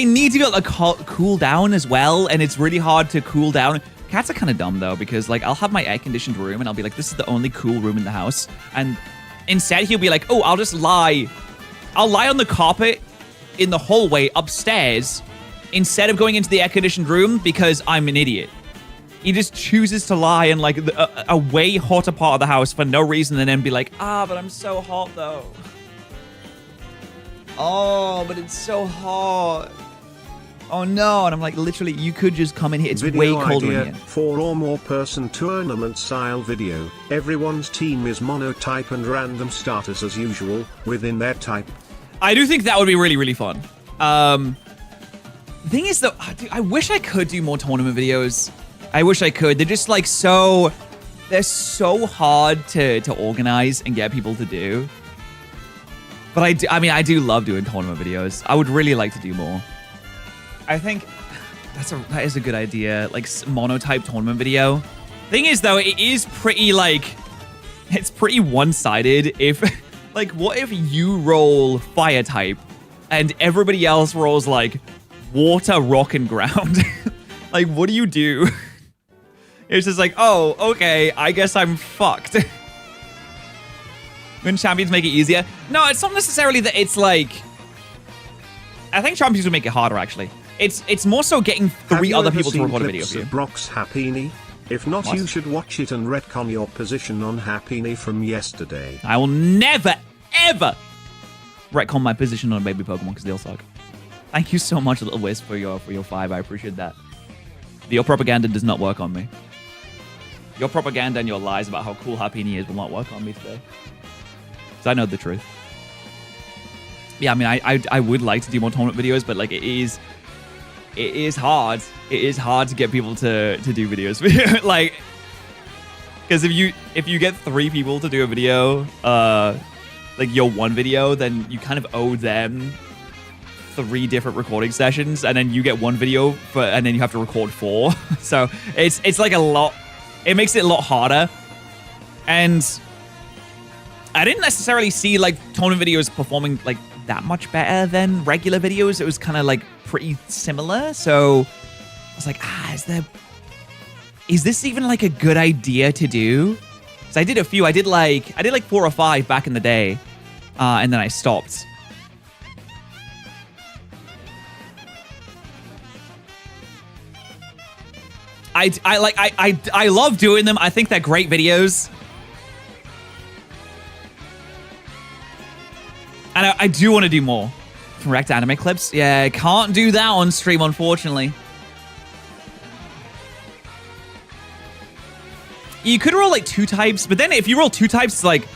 need to get a cool down as well, and it's really hard to cool down. Cats are kind of dumb though, because like I'll have my air-conditioned room and I'll be like, this is the only cool room in the house, and instead he'll be like, oh, I'll lie on the carpet in the hallway upstairs instead of going into the air-conditioned room because I'm an idiot. He just chooses to lie in like a way hotter part of the house for no reason, and then be like, but I'm so hot though. Oh, but it's so hot. Oh no, and I'm like, literally, you could just come in here. It's way colder in here.
4 or more person tournament style video. Everyone's team is monotype and random starters as usual, within their type.
I do think that would be really, really fun. The thing is though, I wish I could do more tournament videos. I wish I could. They're just like they're so hard to organize and get people to do. But I do love doing tournament videos. I would really like to do more. I think that is a good idea. Like monotype tournament video. Thing is though, it is pretty it's pretty one-sided. If like, what if you roll fire type and everybody else rolls like water, rock, and ground? Like, what do you do? It's just like, oh, okay, I guess I'm fucked. When champions make it easier. No, it's not necessarily that it's like... I think champions would make it harder, actually. It's more so getting 3 other people to record a video for you.
Brock's Happini? If not, you should watch it and retcon your position on Happini from yesterday.
I will never, ever retcon my position on a baby Pokemon because they all suck. Thank you so much, Little Wisp, for your 5. I appreciate that. Your propaganda does not work on me. Your propaganda and your lies about how cool Happini is will not work on me today. Because I know the truth. Yeah, I mean, I would like to do more tournament videos, but like it is hard. It is hard to get people to do videos. Like, because if you get 3 people to do a video, like your one video, then you kind of owe them 3 different recording sessions, and then you get one video and then you have to record 4. So it's like a lot. It makes it a lot harder. And I didn't necessarily see like tournament videos performing like that much better than regular videos. It was kind of like pretty similar. So I was like, is this even like a good idea to do? So I did a few. I did like 4 or 5 back in the day, and then I stopped. I love doing them. I think they're great videos. And I do want to do more. Correct anime clips? Yeah, I can't do that on stream, unfortunately. You could roll like 2 types, but then if you roll 2 types, it's like...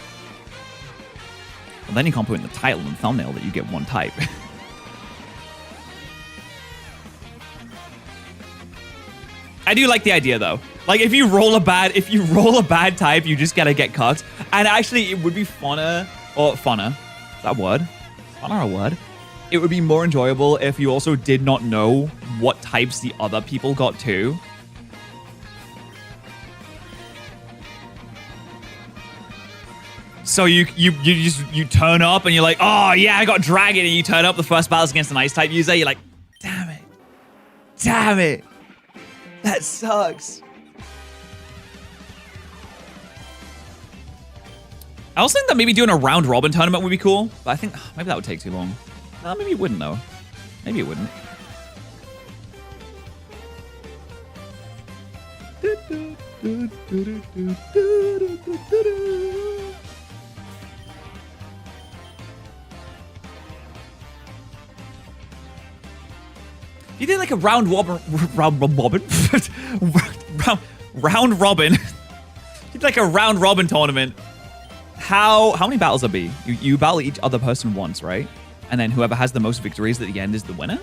Well, then you can't put in the title and thumbnail that you get 1 type. I do like the idea though. Like if you roll a bad type, you just gotta get cucked. And actually, it would be funner. Is that a word? Funner a word? It would be more enjoyable if you also did not know what types the other people got too. So you turn up and you're like, oh yeah, I got dragon, and you turn up the first battle's against an ice type user. You're like, damn it, that sucks. I also think that maybe doing a round robin tournament would be cool, but I think maybe that would take too long. Maybe it wouldn't though. Maybe it wouldn't. You did like a round robin. Round robin. You did like a round robin tournament. How many battles will be? You battle each other person once, right? And then whoever has the most victories at the end is the winner.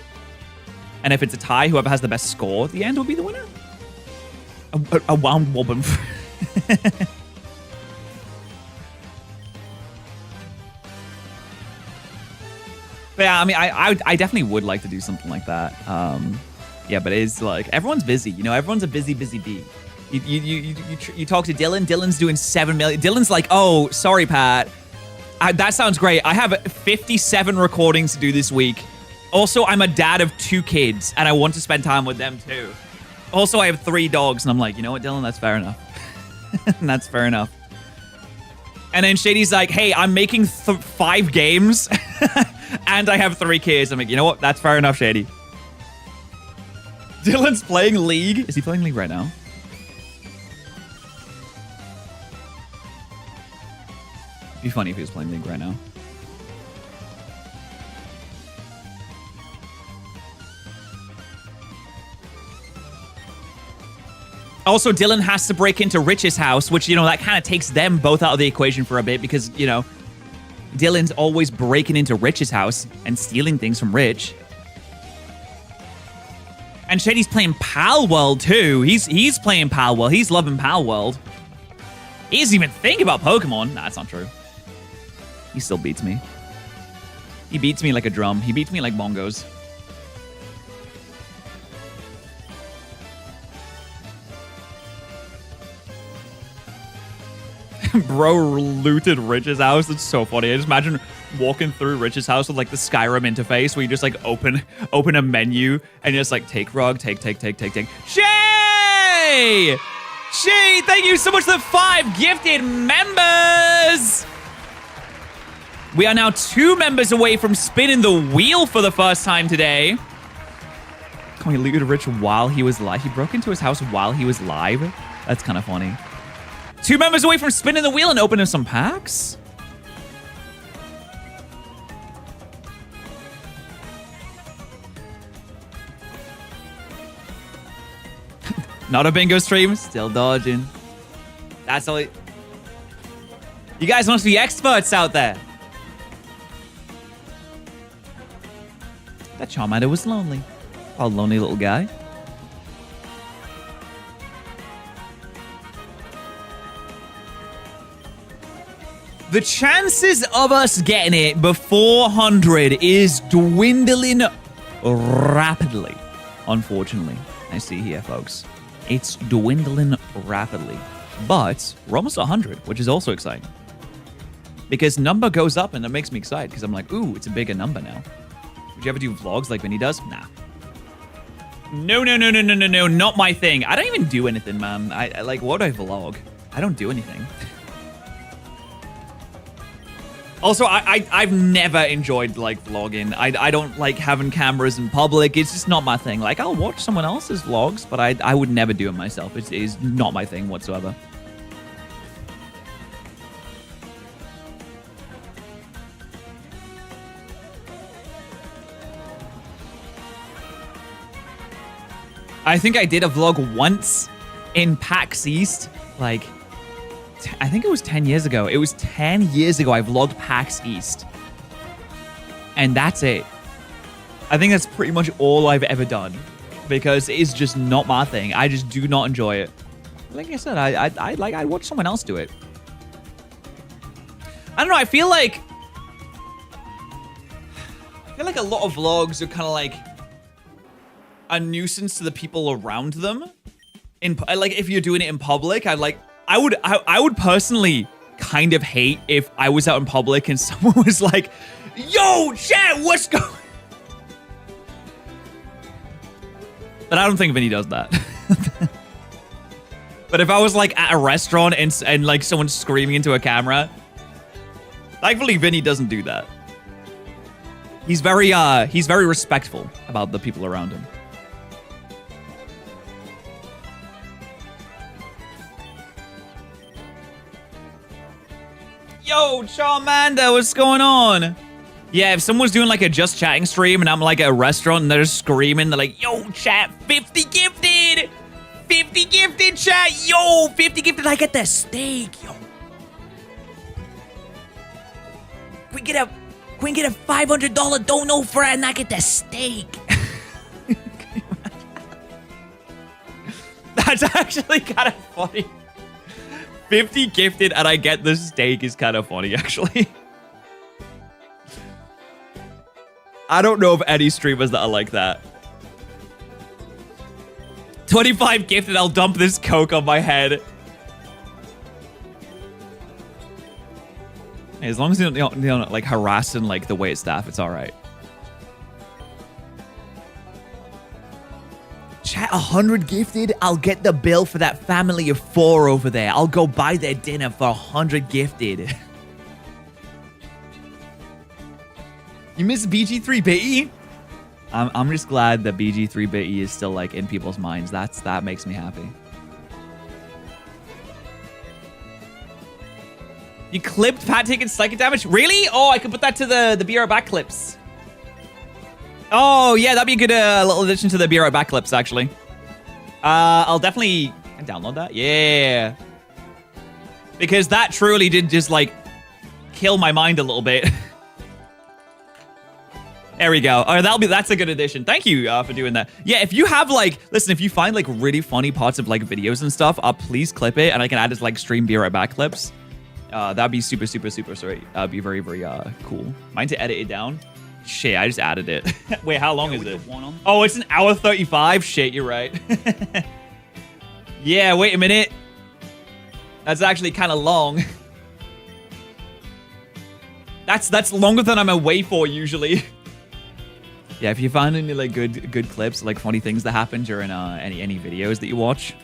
And if it's a tie, whoever has the best score at the end will be the winner. A round robin. But yeah, I mean, I definitely would like to do something like that. Yeah, but it's like everyone's busy. You know, everyone's a busy bee. You talk to Dylan. Dylan's doing 7 million. Dylan's like, oh, sorry, Pat. That sounds great. I have 57 recordings to do this week. Also, I'm a dad of 2 kids, and I want to spend time with them too. Also, I have 3 dogs, and I'm like, you know what, Dylan? That's fair enough. That's fair enough. And then Shady's like, hey, I'm making 5 games, and I have 3 kids. I'm like, you know what? That's fair enough, Shady. Dylan's playing League. Is he playing League right now? It'd be funny if he was playing League right now. Also, Dylan has to break into Rich's house, which, you know, that kind of takes them both out of the equation for a bit because, you know, Dylan's always breaking into Rich's house and stealing things from Rich. And Shady's playing Pal World, too. He's playing Pal World. He's loving Pal World. He doesn't even think about Pokemon. Nah, that's not true. He still beats me. He beats me like a drum. He beats me like bongos. Bro looted Rich's house. It's so funny. I just imagine walking through Rich's house with like the Skyrim interface where you just like open a menu and just like take rug, take. Shay! Shay, thank you so much for the 5 gifted members! We are now 2 members away from spinning the wheel for the first time today. Oh, he looted Rich while he was live. He broke into his house while he was live. That's kind of funny. 2 members away from spinning the wheel and opening some packs. Not a bingo stream. Still dodging. That's all. You guys must be experts out there. That Charmander was lonely. Oh, lonely little guy. The chances of us getting it before 100 is dwindling rapidly. Unfortunately, I see here, folks. It's dwindling rapidly. But we're almost 100, which is also exciting. Because number goes up and that makes me excited because I'm like, ooh, it's a bigger number now. Would you ever do vlogs like Vinny does? Nah. No, not my thing. I don't even do anything, man. I like, what do I vlog? I don't do anything. Also, I've never enjoyed, like, vlogging. I don't like having cameras in public. It's just not my thing. Like, I'll watch someone else's vlogs, but I would never do it myself. It is not my thing whatsoever. I think I did a vlog once in PAX East, like... I think it was 10 years ago. It was 10 years ago I vlogged PAX East. And that's it. I think that's pretty much all I've ever done. Because it is just not my thing. I just do not enjoy it. Like I said, I'd watch someone else do it. I don't know, I feel like a lot of vlogs are kind of like a nuisance to the people around them. Like if you're doing it in public, I would personally kind of hate if I was out in public and someone was like, yo, chat, what's going on? But I don't think Vinny does that. But if I was like at a restaurant and like someone's screaming into a camera, thankfully Vinny doesn't do that. He's very respectful about the people around him. Yo, Charmander, what's going on? Yeah, if someone's doing like a just chatting stream and I'm like at a restaurant and they're just screaming, they're like, yo, chat, 50 gifted! 50 gifted, chat! Yo, 50 gifted, I get the steak, yo. We get a $500 dono for it and I get the steak. That's actually kind of funny. 50 gifted and I get the steak is kind of funny, actually. I don't know of any streamers that are like that. 25 gifted, I'll dump this Coke on my head. As long as you don't like harassing like the wait staff, it's all right. Chat 100 gifted. I'll get the bill for that family of 4 over there. I'll go buy their dinner for 100 gifted. You miss BG3BE? I'm just glad that BG3BE is still like in people's minds. That makes me happy. You clipped Pat taking psychic damage? Really? Oh, I could put that to the Be Right Back clips. Oh, yeah, that'd be a good little addition to the Be Right Back clips, actually. I'll definitely download that. Yeah. Because that truly did just, like, kill my mind a little bit. There we go. All right, that's a good addition. Thank you for doing that. Yeah, if you have, like, listen, if you find, like, really funny parts of, like, videos and stuff, please clip it, and I can add it to, like, stream Be Right Back clips. That'd be super, super, super sweet. That'd be very, very cool. Mind to edit it down? Shit, I just added it. Wait, how long is it? Oh, it's an hour 35? Shit, you're right. Yeah, wait a minute. That's actually kind of long. That's longer than I'm away for usually. Yeah, if you find any like good clips, like funny things that happen during any videos that you watch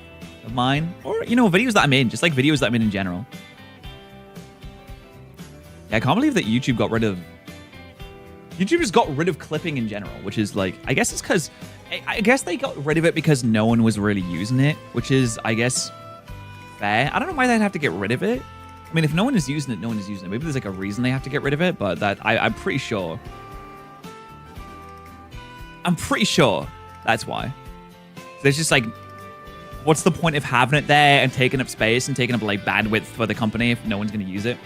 of mine, or videos that I'm in, just like videos that I'm in general. Yeah, I can't believe that YouTube just got rid of clipping in general, which is like, I guess it's because, I guess they got rid of it because no one was really using it, which is, I guess, fair. I don't know why they'd have to get rid of it. I mean, if no one is using it, no one is using it. Maybe there's like a reason they have to get rid of it, but I'm pretty sure. I'm pretty sure that's why. There's just like, what's the point of having it there and taking up space and taking up like bandwidth for the company if no one's going to use it?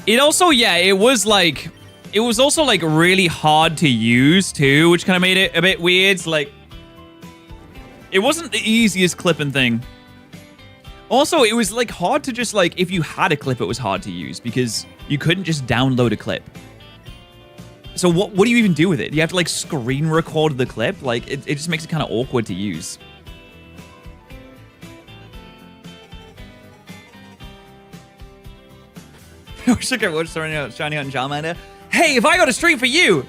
It also, yeah, it was also like really hard to use too, which kind of made it a bit weird. It's like, it wasn't the easiest clipping thing. Also, it was like hard to just like, if you had a clip, it was hard to use because you couldn't just download a clip. So what do you even do with it? You have to like screen record the clip. Like it just makes it kind of awkward to use. I wish I could watch Shiny Hunt and Charmander. Hey, if I got a stream for you,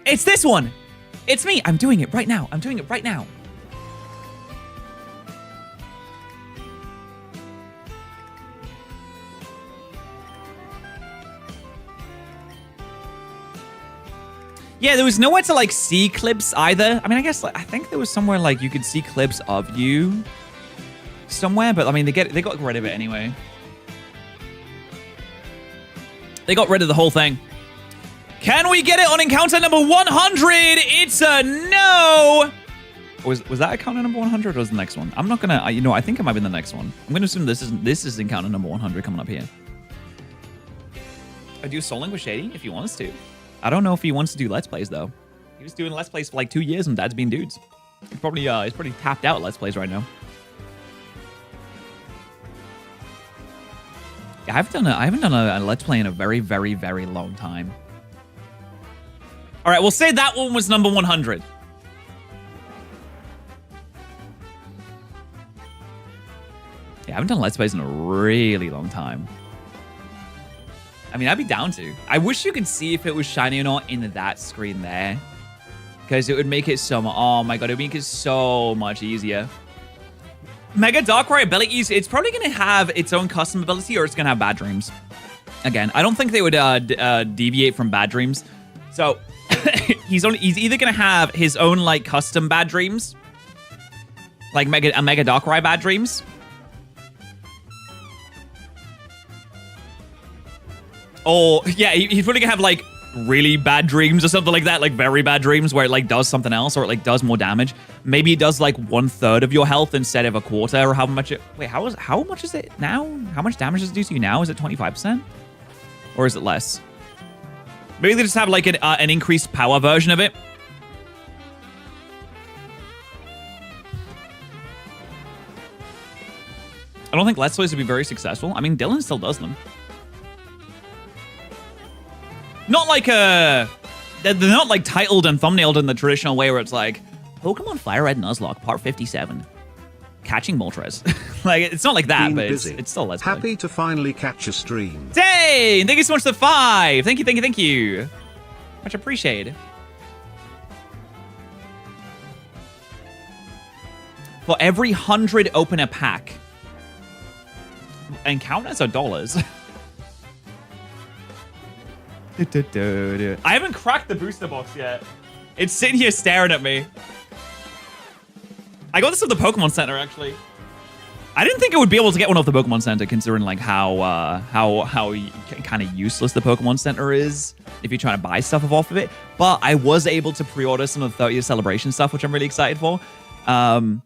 it's this one. It's me. I'm doing it right now. I'm doing it right now. Yeah, there was nowhere to like see clips either. I mean, I guess I think there was somewhere like you could see clips of you somewhere, but I mean, they got rid of it anyway. They got rid of the whole thing. Can we get it on encounter number 100? It's a no. Was that encounter number 100 or was the next one? I'm not gonna. I think it might be the next one. I'm gonna assume this is encounter number 100 coming up here. I do Soul Link with Shady if he wants to. I don't know if he wants to do Let's Plays though. He was doing Let's Plays for like 2 years and Dad's Being Dudes. He's probably tapped out at Let's Plays right now. I haven't done a Let's Play in a very, very, very long time. All right, we'll say that one was number 100. Yeah, I haven't done Let's Plays in a really long time. I mean, I'd be down to. I wish you could see if it was shiny or not in that screen there. Because it would make it so much... Oh my god, it would make it so much easier. Mega Darkrai abilities, it's probably going to have its own custom ability or it's going to have Bad Dreams. Again, I don't think they would deviate from Bad Dreams. So, he's either going to have his own, like, custom Bad Dreams. Like a Mega Darkrai Bad Dreams. Or, yeah, he's probably going to have, like, really bad dreams or something like that, like very bad dreams where it like does something else or it like does more damage. Maybe it does like 1/3 of your health instead of 1/4 or how much it... Wait, how much is it now? How much damage does it do to you now? Is it 25%? Or is it less? Maybe they just have like an increased power version of it. I don't think Let's Plays would be very successful. I mean, Dylan still does them. Not like they're not like titled and thumbnailed in the traditional way where it's like Pokemon Fire Red Nuzlocke Part 57. Catching Moltres. Like, it's not like that, but it's still Let's Play.
Happy to finally catch a stream.
Dane! Thank you so much for the 5. Thank you. Much appreciated. For every 100 open a pack. Encounters or dollars? I haven't cracked the booster box yet. It's sitting here staring at me. I got this at the Pokemon Center, actually. I didn't think I would be able to get one off the Pokemon Center, considering like how kind of useless the Pokemon Center is if you're trying to buy stuff off of it. But I was able to pre-order some of the 30th celebration stuff, which I'm really excited for. And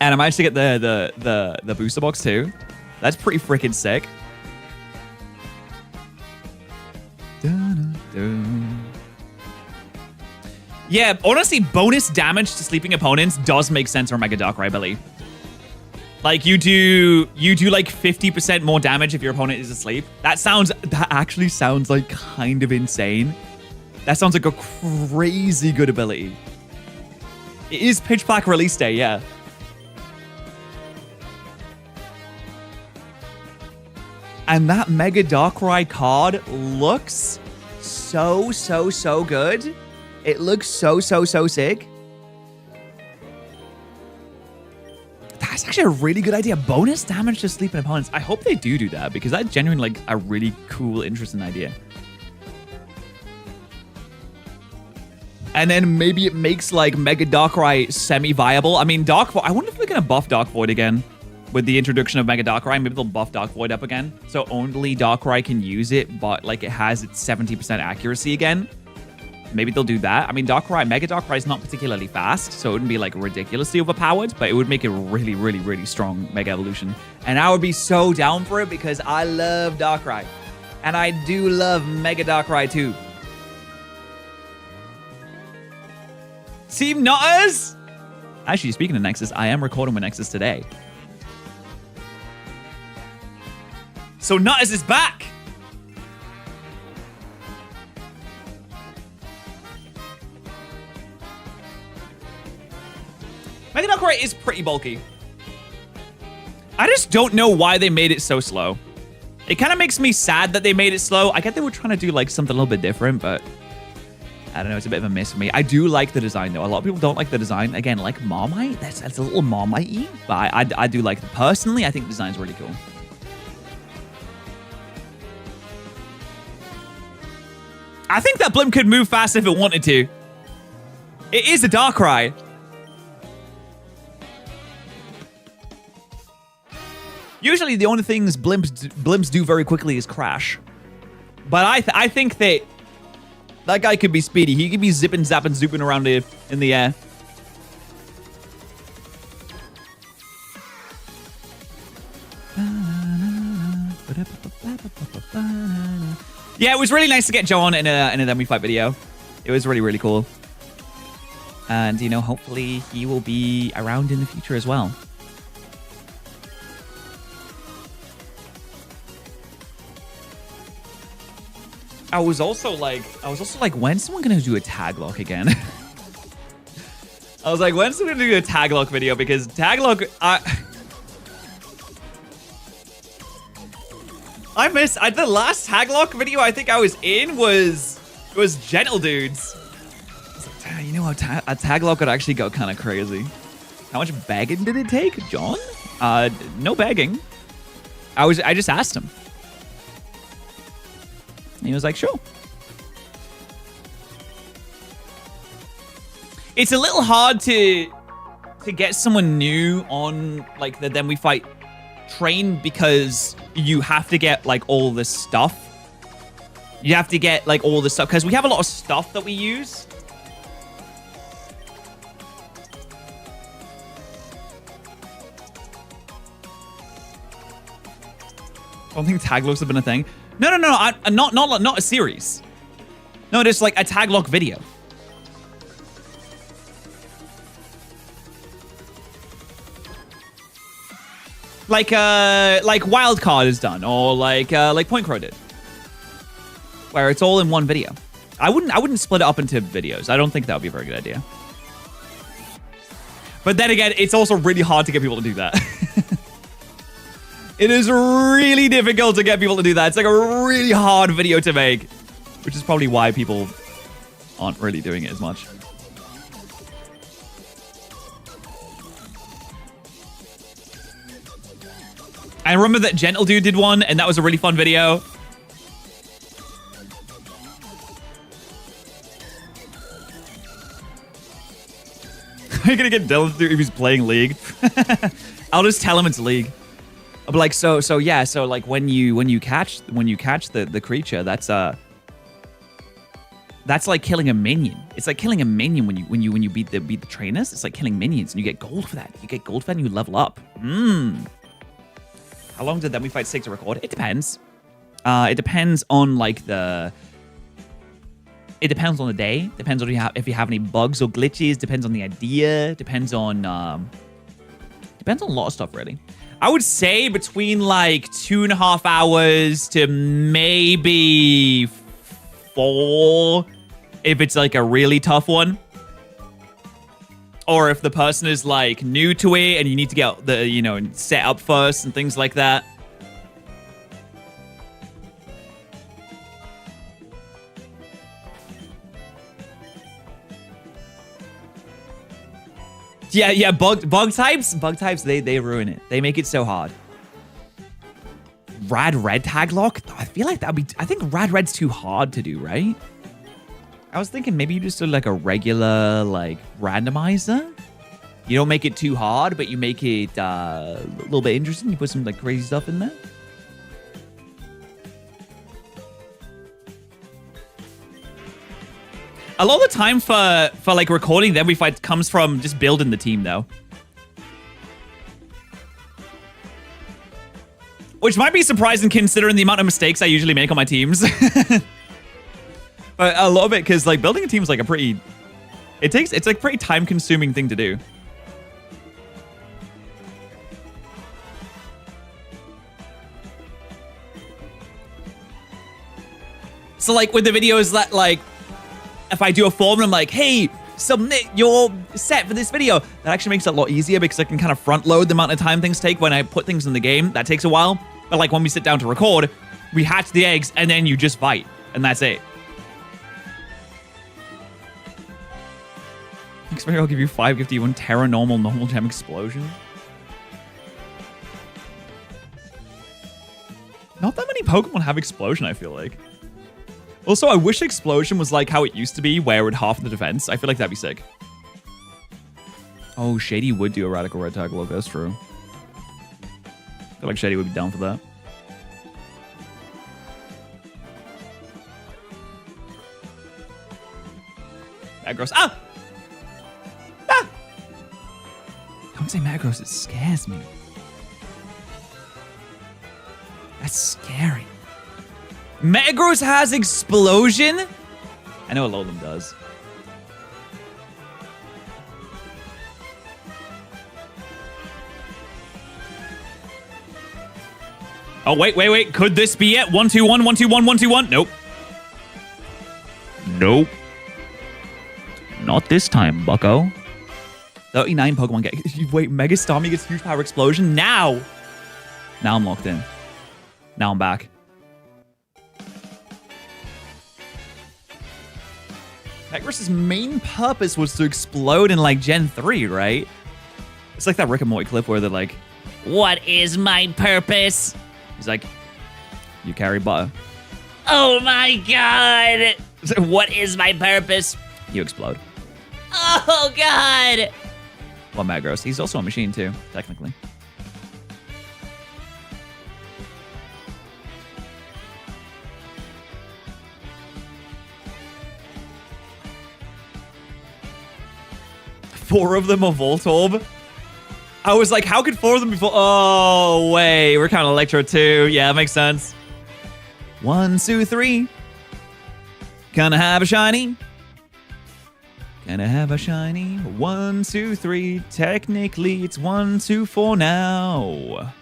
I managed to get the booster box too. That's pretty freaking sick. Yeah, honestly, bonus damage to sleeping opponents does make sense for Mega Darkrai, Billy. Like, you do like 50% more damage if your opponent is asleep. That actually sounds like kind of insane. That sounds like a crazy good ability. It is Pitch Black release day, yeah. And that Mega Darkrai card looks so good. It looks so sick. That's actually a really good idea. Bonus damage to sleeping opponents. I hope they do that because that's genuinely like a really cool, interesting idea. And then maybe it makes like Mega Darkrai semi-viable. I mean, Dark Void. I wonder if they're gonna buff Dark Void again with the introduction of Mega Darkrai. Maybe they'll buff Dark Void up again, so only Darkrai can use it, but like it has its 70% accuracy again. Maybe they'll do that. I mean, Mega Darkrai is not particularly fast, so it wouldn't be like ridiculously overpowered, but it would make it really strong Mega Evolution. And I would be so down for it because I love Darkrai. And I do love Mega Darkrai too. Team Nutters! Actually, speaking of Nexus, I am recording with Nexus today. So Nutters is back! Mega Darkrai is pretty bulky. I just don't know why they made it so slow. It kind of makes me sad that they made it slow. I get they were trying to do like something a little bit different, but I don't know. It's a bit of a miss for me. I do like the design though. A lot of people don't like the design. Again, like Marmite, that's a little Marmite-y, but I do like it. Personally, I think the design's really cool. I think that blimp could move fast if it wanted to. It is a Darkrai. Usually the only things blimps do very quickly is crash. But I think that guy could be speedy. He could be zipping, zapping, zooping around in the air. Yeah, it was really nice to get Joe on in a Then We Fight video. It was really cool. And, you know, hopefully he will be around in the future as well. I was also like, when's someone gonna do a tag lock again? I was like, when's someone gonna do a tag lock video? Because tag lock, the last tag lock video I think I was in was Gentle Dudes. I was like, damn, you know how a tag lock could actually go kind of crazy. How much bagging did it take, John? No bagging. I just asked him. And he was like, sure. It's a little hard to get someone new on like the Then We Fight train because you have to get like all this stuff. You have to get like all this stuff because we have a lot of stuff that we use. I don't think tag locks have been a thing. No, not a series. No, just like a tag lock video. Like Wildcard is done, or like Point Crow did. where it's all in one video. I wouldn't split it up into videos. I don't think that would be a very good idea. But then again, it's also really hard to get people to do that. It is really difficult to get people to do that. It's like a really hard video to make, which is probably why people aren't really doing it as much. I remember that Gentle Dude did one, and that was a really fun video. Are you gonna get Dylan through if he's playing League? I'll just tell him it's League. I'll be like, so yeah, so like when you catch the creature, that's like killing a minion. It's like killing a minion when you beat the trainers. It's like killing minions, and you get gold for that. You get gold for that, and you level up. How long did that we fight take to record? It depends. It depends on like the. It depends on the day. Depends on if you have any bugs or glitches. Depends on the idea. Depends on a lot of stuff really. I would say between like 2.5 hours to maybe 4 if it's like a really tough one. Or if the person is like new to it and you need to get the, set up first and things like that. Yeah, bug types, they ruin it. They make it so hard. Rad red tag lock? I feel like I think rad red's too hard to do, right? I was thinking maybe you just do like a regular like randomizer. You don't make it too hard, but you make it a little bit interesting. You put some like crazy stuff in there. A lot of the time for like recording the every fight comes from just building the team though. Which might be surprising considering the amount of mistakes I usually make on my teams. But a lot of it, because like building a team is like a pretty, it's like a pretty time consuming thing to do. So like with the videos that like, if I do a form and I'm like, hey, submit your set for this video, that actually makes it a lot easier because I can kind of front load the amount of time things take when I put things in the game. That takes a while. But like when we sit down to record, we hatch the eggs and then you just fight. And that's it. I'll give you 5 gift you 1 Terra normal gem explosion. Not that many Pokemon have explosion, I feel like. Also, I wish explosion was like how it used to be, where it would half the defense. I feel like that'd be sick. Oh, Shady would do a radical red tag look. That's true. I feel like Shady would be down for that. Metagross. Ah! Ah! Don't say Metagross. It scares me. That's scary. Metagross has explosion? I know a lot of them does. Oh, wait. Could this be it? 1-2-1, 1-2-1, 1-2-1. Nope. Nope. Not this time, bucko. 39 Pokemon get... Wait, Mega Starmie gets huge power explosion? Now! Now I'm locked in. Now I'm back. Metagross's main purpose was to explode in like Gen 3, right? It's like that Rick and Morty clip where they're like, what is my purpose? He's like, you carry butter. Oh my god! What is my purpose? You explode. Oh god! Well, Metagross, he's also a machine too, technically. Four of them are Voltorb. I was like, how could 4 of them be Oh, wait. We're counting Electro too. Yeah, that makes sense. 1, 2, 3. Gonna have a shiny. Gonna have a shiny. 1, 2, 3. Technically, it's 1, 2, 4 now.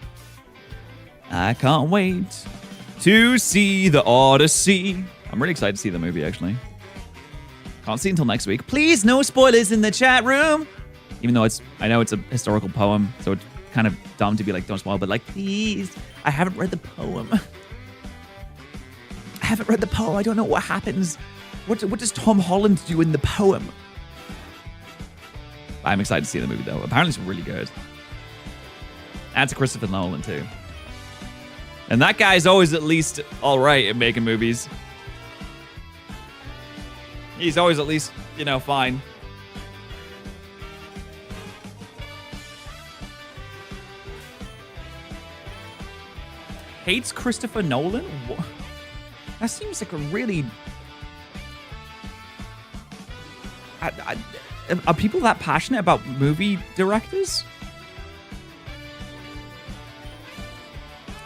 I can't wait to see the Odyssey. I'm really excited to see the movie, actually. Can't see it until next week. Please, no spoilers in the chat room. Even though I know it's a historical poem, so it's kind of dumb to be like, don't spoil, but like, please. I haven't read the poem. I haven't read the poem. I don't know what happens. What does Tom Holland do in the poem? I'm excited to see the movie, though. Apparently, it's really good. And it's Christopher Nolan, too. And that guy's always at least all right at making movies. He's always at least, you know, fine. Hates Christopher Nolan? What? That seems like a really... Are people that passionate about movie directors?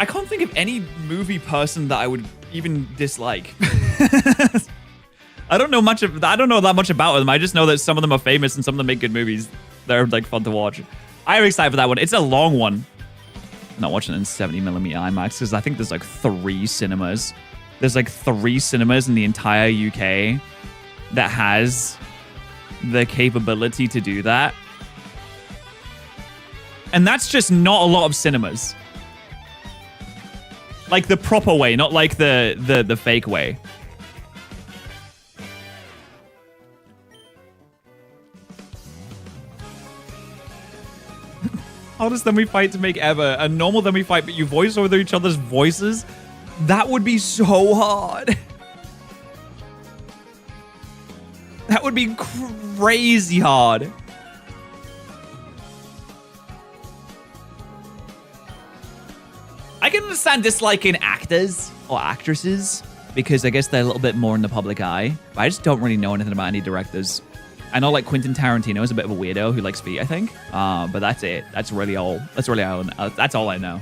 I can't think of any movie person that I would even dislike. I don't know that much about them. I just know that some of them are famous and some of them make good movies. They're like fun to watch. I'm excited for that one. It's a long one. I'm not watching it in 70mm IMAX because I think there's like 3 cinemas. There's like 3 cinemas in the entire UK that has the capability to do that. And that's just not a lot of cinemas. Like the proper way, not like the fake way. Hardest Then We Fight to make ever. A normal Then We Fight, but you voice over each other's voices? That would be so hard. That would be crazy hard. I can understand disliking actors or actresses because I guess they're a little bit more in the public eye. But I just don't really know anything about any directors. I know like Quentin Tarantino is a bit of a weirdo who likes feet, I think. But that's it. That's really all. That's all I know.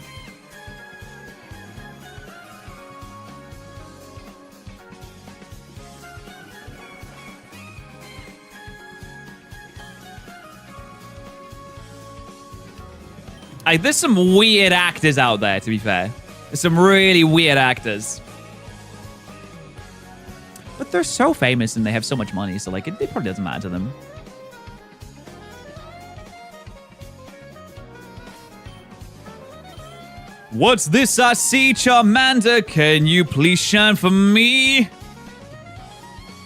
There's some weird actors out there, to be fair. There's some really weird actors. But they're so famous and they have so much money, so like it probably doesn't matter to them. What's this I see, Charmander? Can you please shine for me?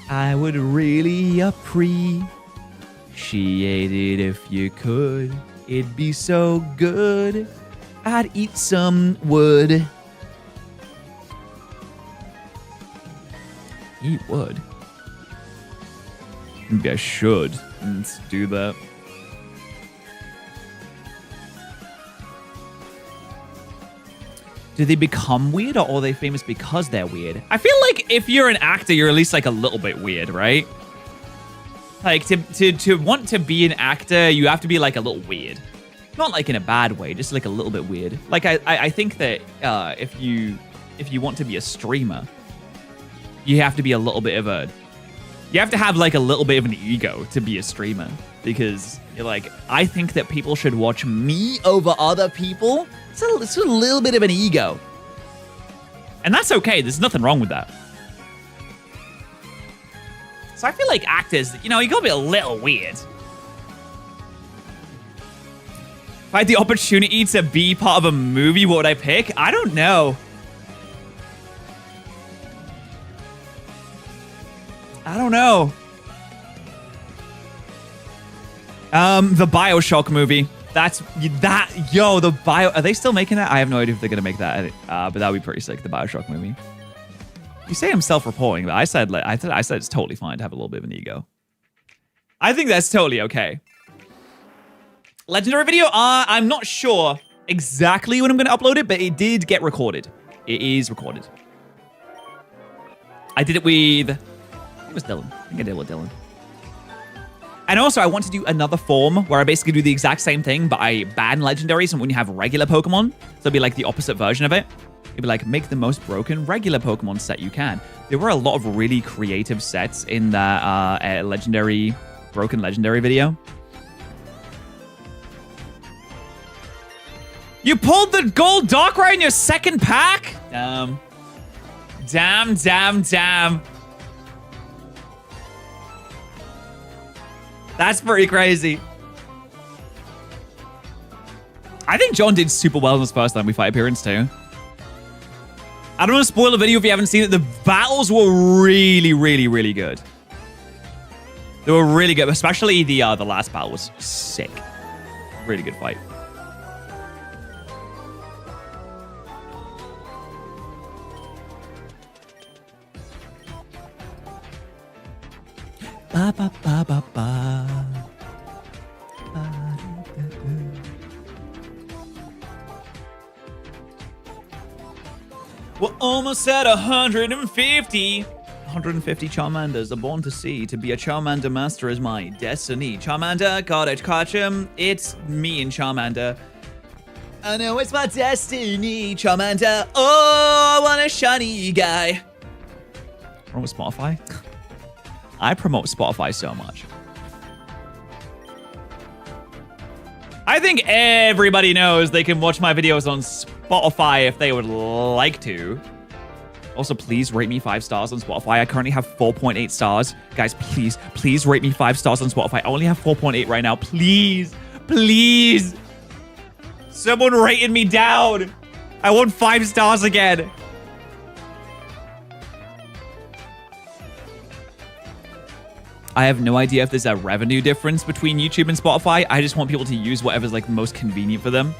I would really appreciate it if you could. It'd be so good. I'd eat some wood. Eat wood? Maybe I should. Let's do that. Do they become weird or are they famous because they're weird? I feel like if you're an actor, you're at least like a little bit weird, right? Like, to want to be an actor, you have to be, like, a little weird. Not, like, in a bad way, just, like, a little bit weird. Like, I think that if you want to be a streamer, you have to be a little bit of a... You have to have, like, a little bit of an ego to be a streamer. Because, you're like, I think that people should watch me over other people. It's a little bit of an ego. And that's okay. There's nothing wrong with that. So I feel like actors, you know, you gotta be a little weird. If I had the opportunity to be part of a movie, what would I pick? I don't know. I don't know. The BioShock movie. Are they still making that? I have no idea if they're gonna make that. But that would be pretty sick, the BioShock movie. You say I'm self-reporting, but I said it's totally fine to have a little bit of an ego. I think that's totally okay. Legendary video? I'm not sure exactly when I'm going to upload it, but it did get recorded. It is recorded. I did it with... I think it was Dylan. I think I did it with Dylan. And also, I want to do another form where I basically do the exact same thing, but I ban legendaries when you have regular Pokemon. So it'll be like the opposite version of it. It'd be like, make the most broken regular Pokemon set you can. There were a lot of really creative sets in that broken legendary video. You pulled the gold Darkrai in your second pack? Damn. That's pretty crazy. I think John did super well in his first Let Me Fight appearance too. I don't want to spoil the video if you haven't seen it. The battles were really, really, really good. They were really good, especially the last battle was sick. Really good fight. Ba ba ba ba ba. We're almost at 150. 150 Charmanders are born to sea. To be a Charmander master is my destiny. Charmander, gotta catch him. It's me and Charmander. I know it's my destiny, Charmander. Oh, I want a shiny guy. Wrong with Spotify? I promote Spotify so much. I think everybody knows they can watch my videos on Spotify if they would like to. Also, please rate me 5 stars on Spotify. I currently have 4.8 stars. Guys, please rate me 5 stars on Spotify. I only have 4.8 right now. Please. Someone rated me down. I want 5 stars again. I have no idea if there's a revenue difference between YouTube and Spotify. I just want people to use whatever's like most convenient for them.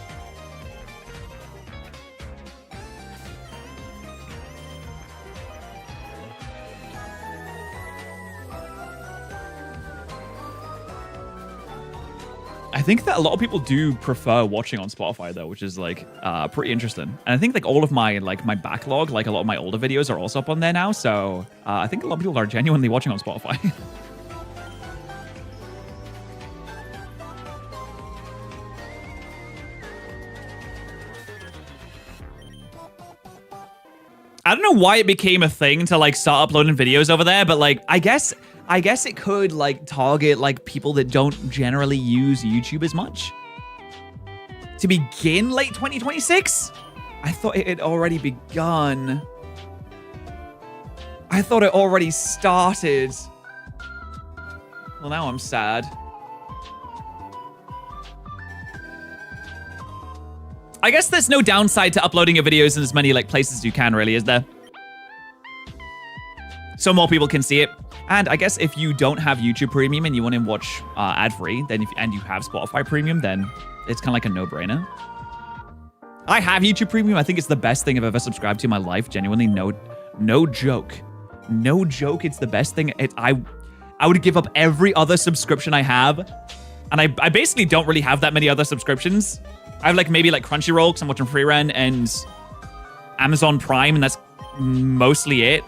I think that a lot of people do prefer watching on Spotify though, which is like pretty interesting. And I think like all of my my backlog, like a lot of my older videos are also up on there now. So I think a lot of people are genuinely watching on Spotify. I don't know why it became a thing to like start uploading videos over there, but like I guess it could like target like people that don't generally use YouTube as much. To begin late 2026? I thought it had already begun. I thought it already started. Well, now I'm sad. I guess there's no downside to uploading your videos in as many like places as you can, really, is there? So more people can see it. And I guess if you don't have YouTube Premium and you want to watch ad-free, then and you have Spotify Premium, then it's kind of like a no-brainer. I have YouTube Premium. I think it's the best thing I've ever subscribed to in my life. Genuinely, no joke. No joke, it's the best thing. I would give up every other subscription I have. And I basically don't really have that many other subscriptions. I have like maybe like Crunchyroll because I'm watching Free Rent and Amazon Prime, and that's mostly it.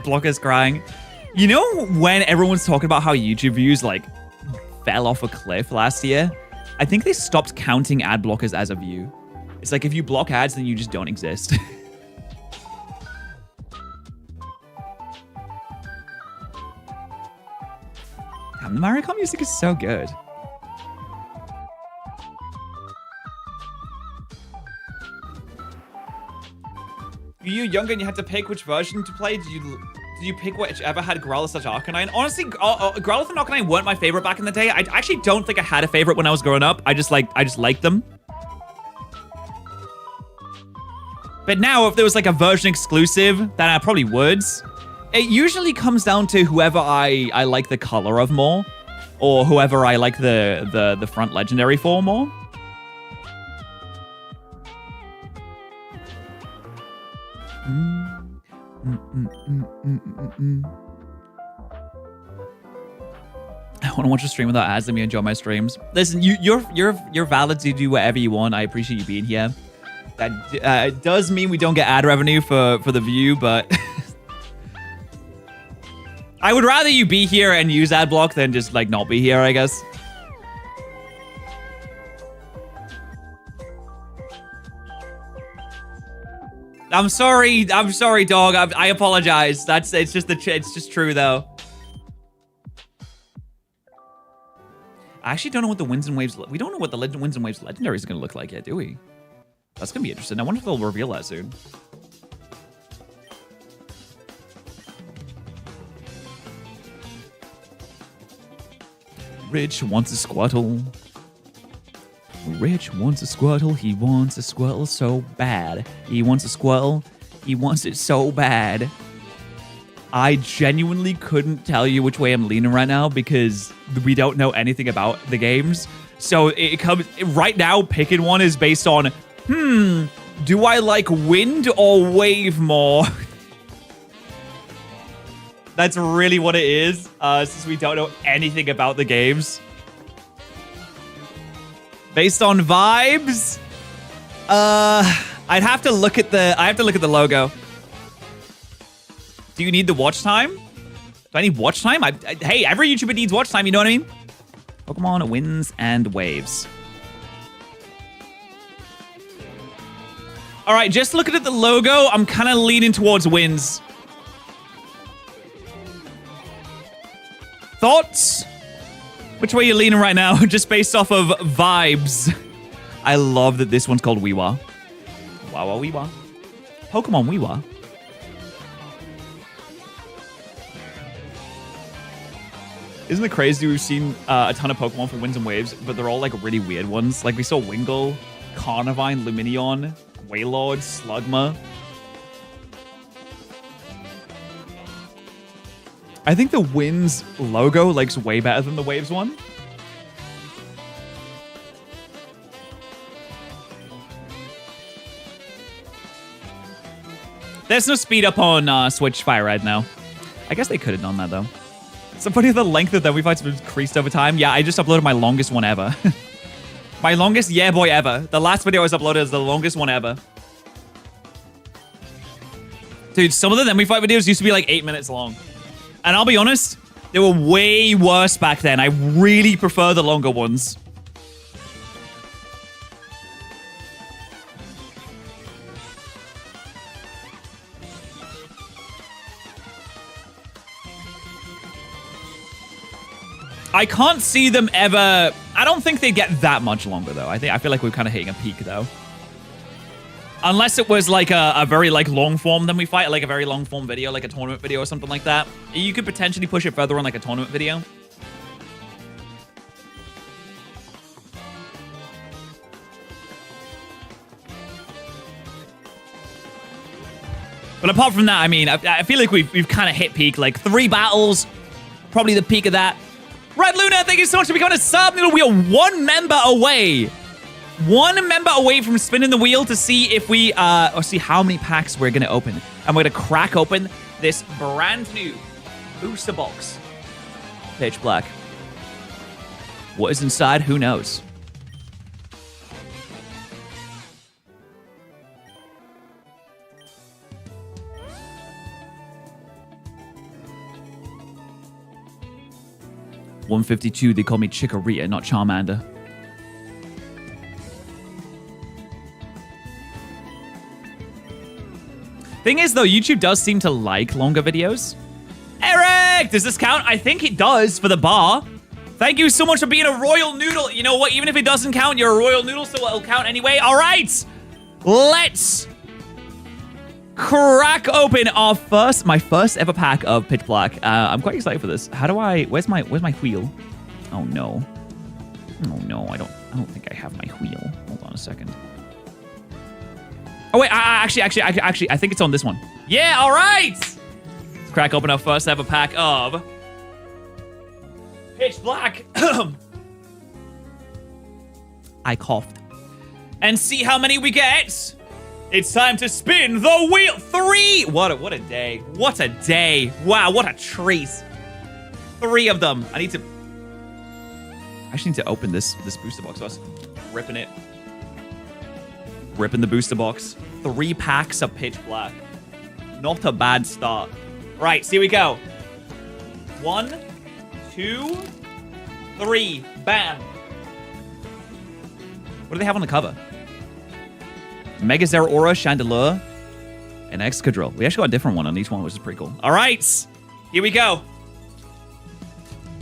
Blocker's crying. You know when everyone's talking about how YouTube views like fell off a cliff last year? I think they stopped counting ad blockers as a view. It's like if you block ads, then you just don't exist. Damn, the Mario Kart music is so good. Were you younger and you had to pick which version to play? Did you pick whichever had Growlithe/Arcanine? Honestly, Growlithe and Arcanine weren't my favorite back in the day. I actually don't think I had a favorite when I was growing up. I just liked them. But now, if there was like a version exclusive, then I probably would. It usually comes down to whoever I like the color of more, or whoever I like the front legendary for more. I want to watch a stream without ads. Let me enjoy my streams. Listen, you're valid to do whatever you want. I appreciate you being here. That does mean we don't get ad revenue for the view, but I would rather you be here and use ad block than just like not be here, I guess. I'm sorry, dog. I apologize. It's just true though. I actually don't know what the Winds and Waves... We don't know what the Winds and Waves Legendary is going to look like yet, do we? That's going to be interesting. I wonder if they'll reveal that soon. Rich wants a Squirtle. Rich wants a Squirtle. He wants a Squirtle so bad. He wants a Squirtle. He wants it so bad. I genuinely couldn't tell you which way I'm leaning right now because we don't know anything about the games. So it comes right now. Picking one is based on, do I like wind or wave more? That's really what it is, since we don't know anything about the games. Based on vibes, I'd have to look at the logo. Do you need the watch time? Do I need watch time? Hey, every YouTuber needs watch time, you know what I mean? Pokemon Winds and Waves. All right, just looking at the logo, I'm kind of leaning towards Winds. Thoughts? Which way are you leaning right now? Just based off of vibes. I love that this one's called Weewa. Wawa Weewa. Pokemon Weewa. Isn't it crazy we've seen a ton of Pokemon for Winds and Waves, but they're all like really weird ones? Like we saw Wingull, Carnivine, Lumineon, Wailord, Slugma. I think the Winds logo looks way better than the Waves one. There's no speed up on Switch Fire Red now. I guess they could have done that though. So funny the length of the Wii fights have increased over time. Yeah, I just uploaded my longest one ever. My longest yeah boy ever. The last video I was uploaded is the longest one ever. Dude, some of the Wii fight videos used to be like 8 minutes long. And I'll be honest, they were way worse back then. I really prefer the longer ones. I can't see them ever... I don't think they get that much longer, though. I feel like we're kind of hitting a peak, though. Unless it was like a very like long form, then we fight like a very long form video, like a tournament video or something like that. You could potentially push it further on like a tournament video. But apart from that, I mean, I feel like we've kind of hit peak. Like 3 battles, probably the peak of that. Red Luna, thank you so much for becoming a sub. We are 1 member away. 1 member away from spinning the wheel to see if we, or see how many packs we're going to open. And we're going to crack open this brand new booster box. Pitch Black. What is inside? Who knows? $152, they call me Chikorita, not Charmander. Thing is, though, YouTube does seem to like longer videos. Eric, does this count? I think it does for the bar. Thank you so much for being a royal noodle. You know what? Even if it doesn't count, you're a royal noodle, so it'll count anyway. All right, let's crack open my first ever pack of Pitch Black. I'm quite excited for this. How do I? Where's my wheel? Oh no. Oh no, I don't think I have my wheel. Hold on a second. Oh wait, actually, I think it's on this one. Yeah, all right. Let's crack open our first ever pack of Pitch Black. I coughed. And see how many we get. It's time to spin the wheel. 3. What a day. What a day. Wow, what a treat. 3 of them. I actually need to open this booster box. So I was ripping it. Ripping the booster box. 3 packs of Pitch Black. Not a bad start. Right, so here we go. 1, 2, 3. Bam. What do they have on the cover? Mega Zeraora, Chandelure, and Excadrill. We actually got a different one on each one, which is pretty cool. All right, here we go.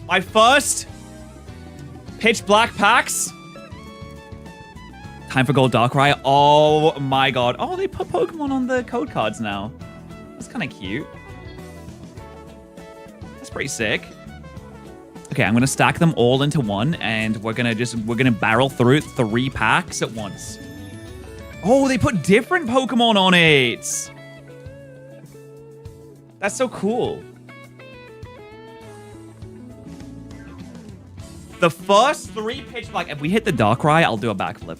My first Pitch Black packs. Time for Gold Darkrai. Oh my god. Oh, they put Pokemon on the code cards now. That's kind of cute. That's pretty sick. Okay, I'm gonna stack them all into one, and we're gonna barrel through 3 packs at once. Oh, they put different Pokemon on it. That's so cool. The first 3 Pitch Black. If we hit the Darkrai, I'll do a backflip.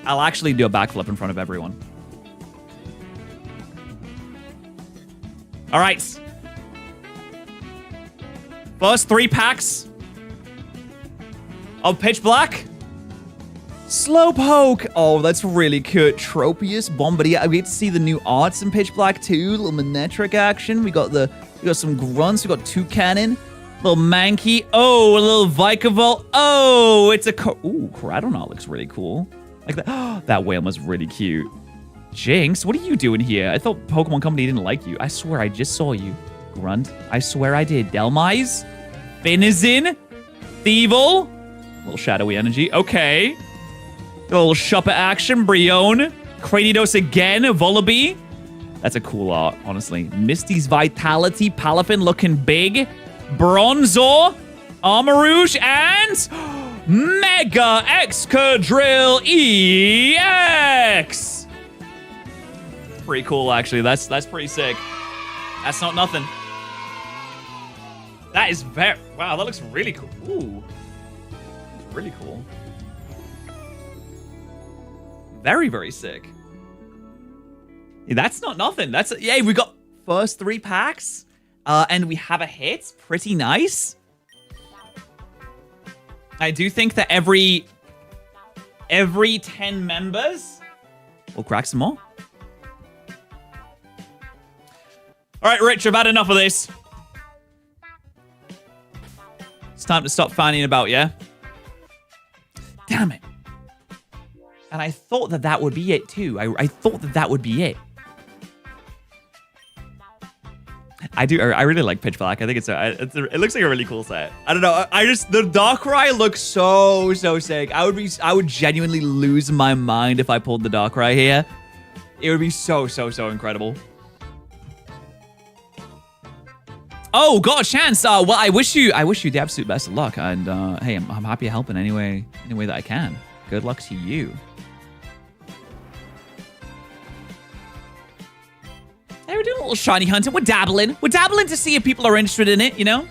I'll actually do a backflip in front of everyone. All right. First 3 packs of Pitch Black. Slowpoke. Oh, that's really cute. Tropius, Bombardier. We get to see the new arts in Pitch Black too. Little Manectric action. We got some grunts. We got Toucanon. Little Mankey. Oh, a little Vikavolt. Oh, it's a ooh, Craddonaut looks really cool. Like that. That whale was really cute. Jinx, what are you doing here? I thought Pokemon Company didn't like you. I swear I just saw you. Grunt. I swear I did. Delmise. Finizen. Thievul. Little shadowy energy. Okay. A little Shuppet action. Brion. Cranidos again. Volibee. That's a cool art, honestly. Misty's Vitality. Palafin looking big. Bronzor. Armarouge. And Mega Excadrill EX. Pretty cool, actually. That's pretty sick. That's not nothing. That is very... Wow, that looks really cool. Ooh. That's really cool. Very, very sick. Yeah, that's not nothing. That's... Yay, we got first 3 packs. And we have a hit. Pretty nice. I do think that every 10 members... We'll crack some more. All right, Rich, I've had enough of this. It's time to stop fanning about, yeah? Damn it. And I thought that would be it, too. I thought that would be it. I really like Pitch Black. I think it looks like a really cool set. I don't know. The Darkrai looks so sick. I would genuinely lose my mind if I pulled the Darkrai here. It would be so incredible. Oh, got a chance. Well, I wish you the absolute best of luck. And hey, I'm happy to help in any way that I can. Good luck to you. Hey, we're doing a little shiny hunting. We're dabbling. We're dabbling to see if people are interested in it, you know?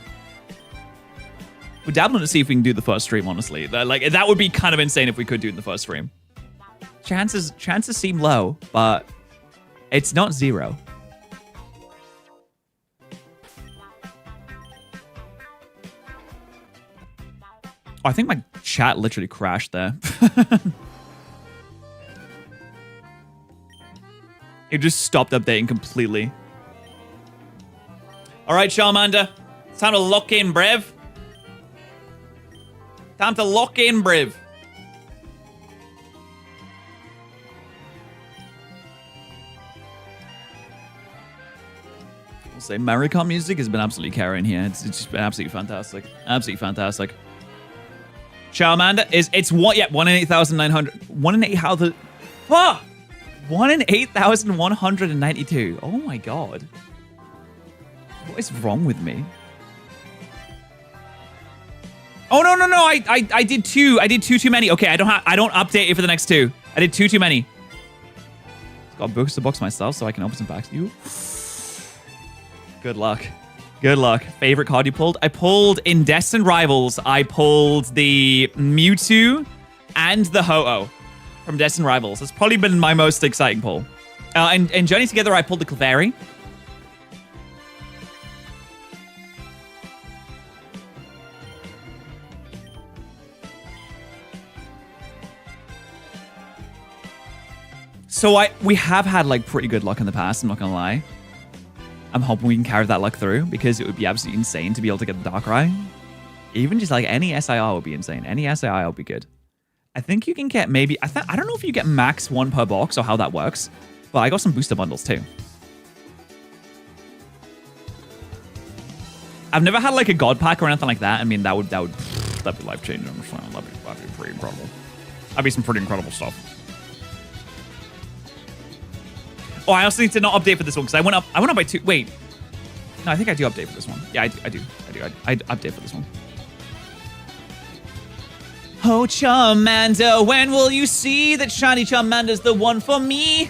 We're dabbling to see if we can do the first stream, honestly. That would be kind of insane if we could do it in the first stream. Chances seem low, but it's not 0. Oh, I think my chat literally crashed there. It just stopped updating completely. All right, Charmander. It's time to lock in, Brev. Time to lock in, Brev. I'll say Mario Kart music has been absolutely carrying here. It's just been absolutely fantastic. Absolutely fantastic. Charmander it's what? Yeah, 1 in 8,900. 1 in 8,000. Ah! 1 in 8,192. Oh my god. What is wrong with me? Oh no. I did 2. I did 2 too many. Okay, I don't update it for the next 2. I did 2 too many. Got booster box myself so I can open some packs to you. Good luck. Good luck. Favorite card you pulled? I pulled in Destined Rivals. I pulled the Mewtwo and the Ho-Oh from Destined Rivals. It's probably been my most exciting pull. And Journey Together, I pulled the Clefairy. So we have had like pretty good luck in the past, I'm not gonna lie. I'm hoping we can carry that luck through because it would be absolutely insane to be able to get the Darkrai. Even just like any SIR would be insane. Any SIR would be good. I think you can get maybe... I don't know if you get max 1 per box or how that works, but I got some booster bundles too. I've never had like a God pack or anything like that. I mean, that would That'd be life-changing. That'd be pretty incredible. That'd be some pretty incredible stuff. Oh, I also need to not update for this one because I went up by 2. Wait. No, I think I do update for this one. Yeah, I do. I update for this one. Oh, Charmander, when will you see that shiny Charmander's the one for me?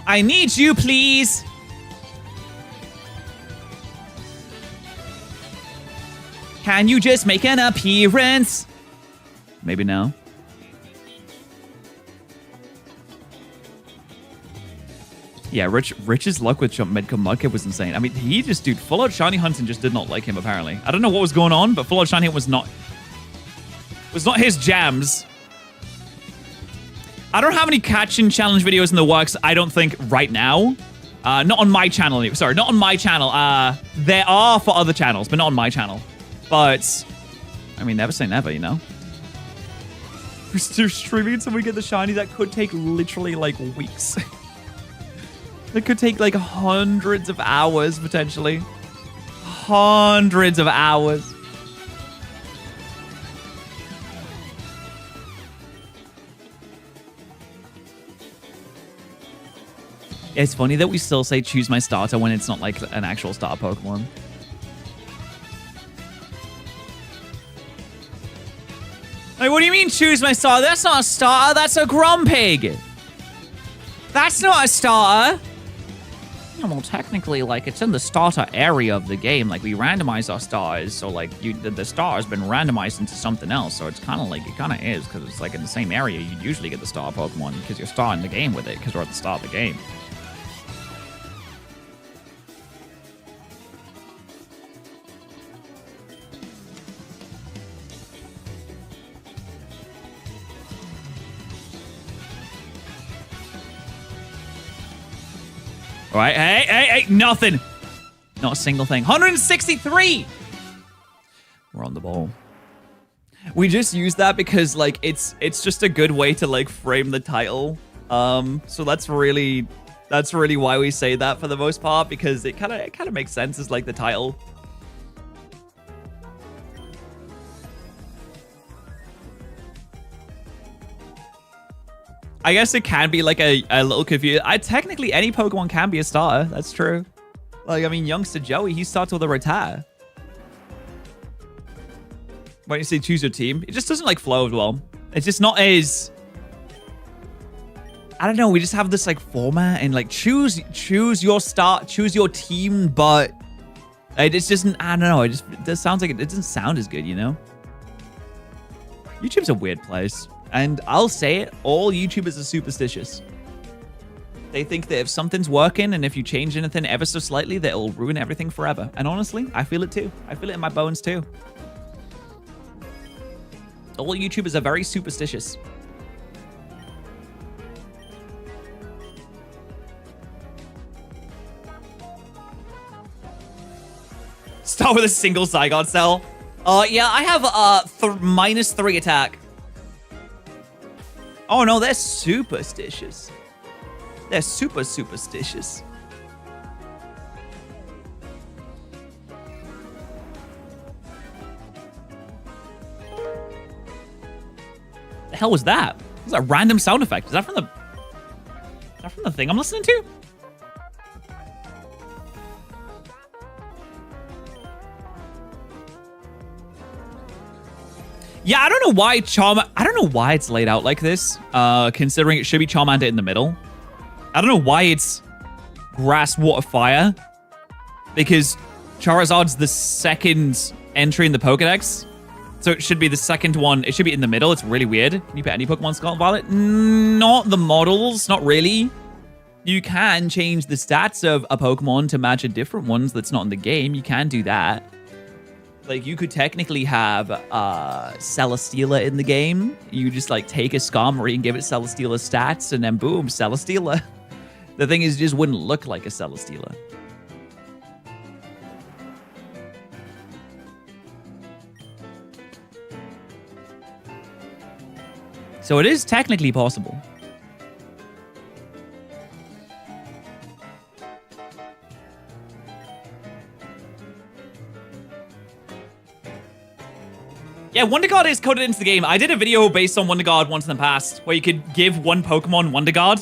I need you, please. Can you just make an appearance? Maybe now. Yeah, Rich's luck with Medco Mudkip was insane. I mean, he just, dude, full out shiny hunting just did not like him, apparently. I don't know what was going on, but full out shiny was not his jams. I don't have any catching challenge videos in the works, I don't think, right now. Not on my channel. Sorry, not on my channel. There are for other channels, but not on my channel. But, I mean, never say never, you know? We're still streaming until we get the shiny. That could take literally, like, weeks. It could take like hundreds of hours, potentially. Hundreds of hours. It's funny that we still say choose my starter when it's not like an actual starter Pokemon. Like, what do you mean choose my starter? That's not a starter, that's a Grumpig. That's not a starter. Yeah, well, technically, like, it's in the starter area of the game. Like, we randomize our stars, so, like, the star has been randomized into something else. So it's kind of like, it kind of is, because it's, like, in the same area. You usually get the star Pokemon, because you're starting the game with it, because we're at the start of the game. All right, hey, nothing. Not a single thing. 163. We're on the ball. We just use that because, like, it's just a good way to, like, frame the title. So that's really why we say that for the most part, because it kind of makes sense as, like, the title. I guess it can be like a little confused. Technically, any Pokemon can be a starter. That's true. Like, I mean, youngster Joey, he starts with a Rattata. When you say choose your team, it just doesn't like flow as well. It's just not as... I don't know. We just have this like format and like choose your choose your team, but it just doesn't. I don't know. It sounds like it doesn't sound as good, you know. YouTube's a weird place. And I'll say it, all YouTubers are superstitious. They think that if something's working and if you change anything ever so slightly, that it'll ruin everything forever. And honestly, I feel it too. I feel it in my bones too. All YouTubers are very superstitious. Start with a single Zygarde cell. Yeah, I have -3 attack. Oh no, they're superstitious. They're super superstitious. The hell was that? Was that a random sound effect? Is that from the thing I'm listening to? Yeah, I don't know why I don't know why it's laid out like this, considering it should be Charmander in the middle. I don't know why it's Grass, Water, Fire, because Charizard's the second entry in the Pokedex, so it should be the second one. It should be in the middle. It's really weird. Can you put any Pokemon Scarlet Violet? Not the models, not really. You can change the stats of a Pokemon to match a different ones that's not in the game. You can do that. Like, you could technically have Celesteela in the game. You just, like, take a Skarmory and give it Celesteela stats, and then boom, Celesteela. The thing is, it just wouldn't look like a Celesteela. So it is technically possible. Yeah, Wonder Guard is coded into the game. I did a video based on Wonder Guard once in the past where you could give one Pokemon Wonder Guard.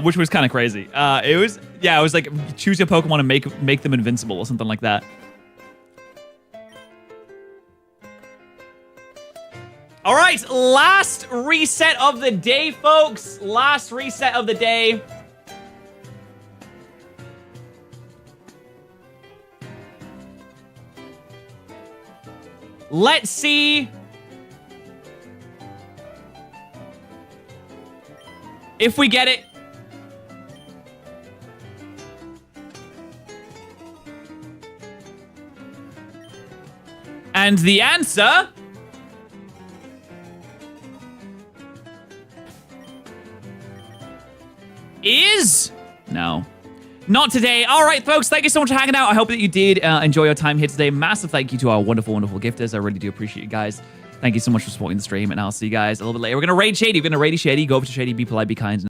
Which was kind of crazy. It was like choose your Pokemon and make them invincible or something like that. All right, last reset of the day, folks. Last reset of the day. Let's see if we get it. And the answer is no. Not today. All right, folks, thank you so much for hanging out. I hope that you did enjoy your time here today. Massive thank you to our wonderful, wonderful gifters. I really do appreciate you guys. Thank you so much for supporting the stream, and I'll see you guys a little bit later. We're going to raid Shady. We're going to raid Shady. Go over to Shady, be polite, be kind.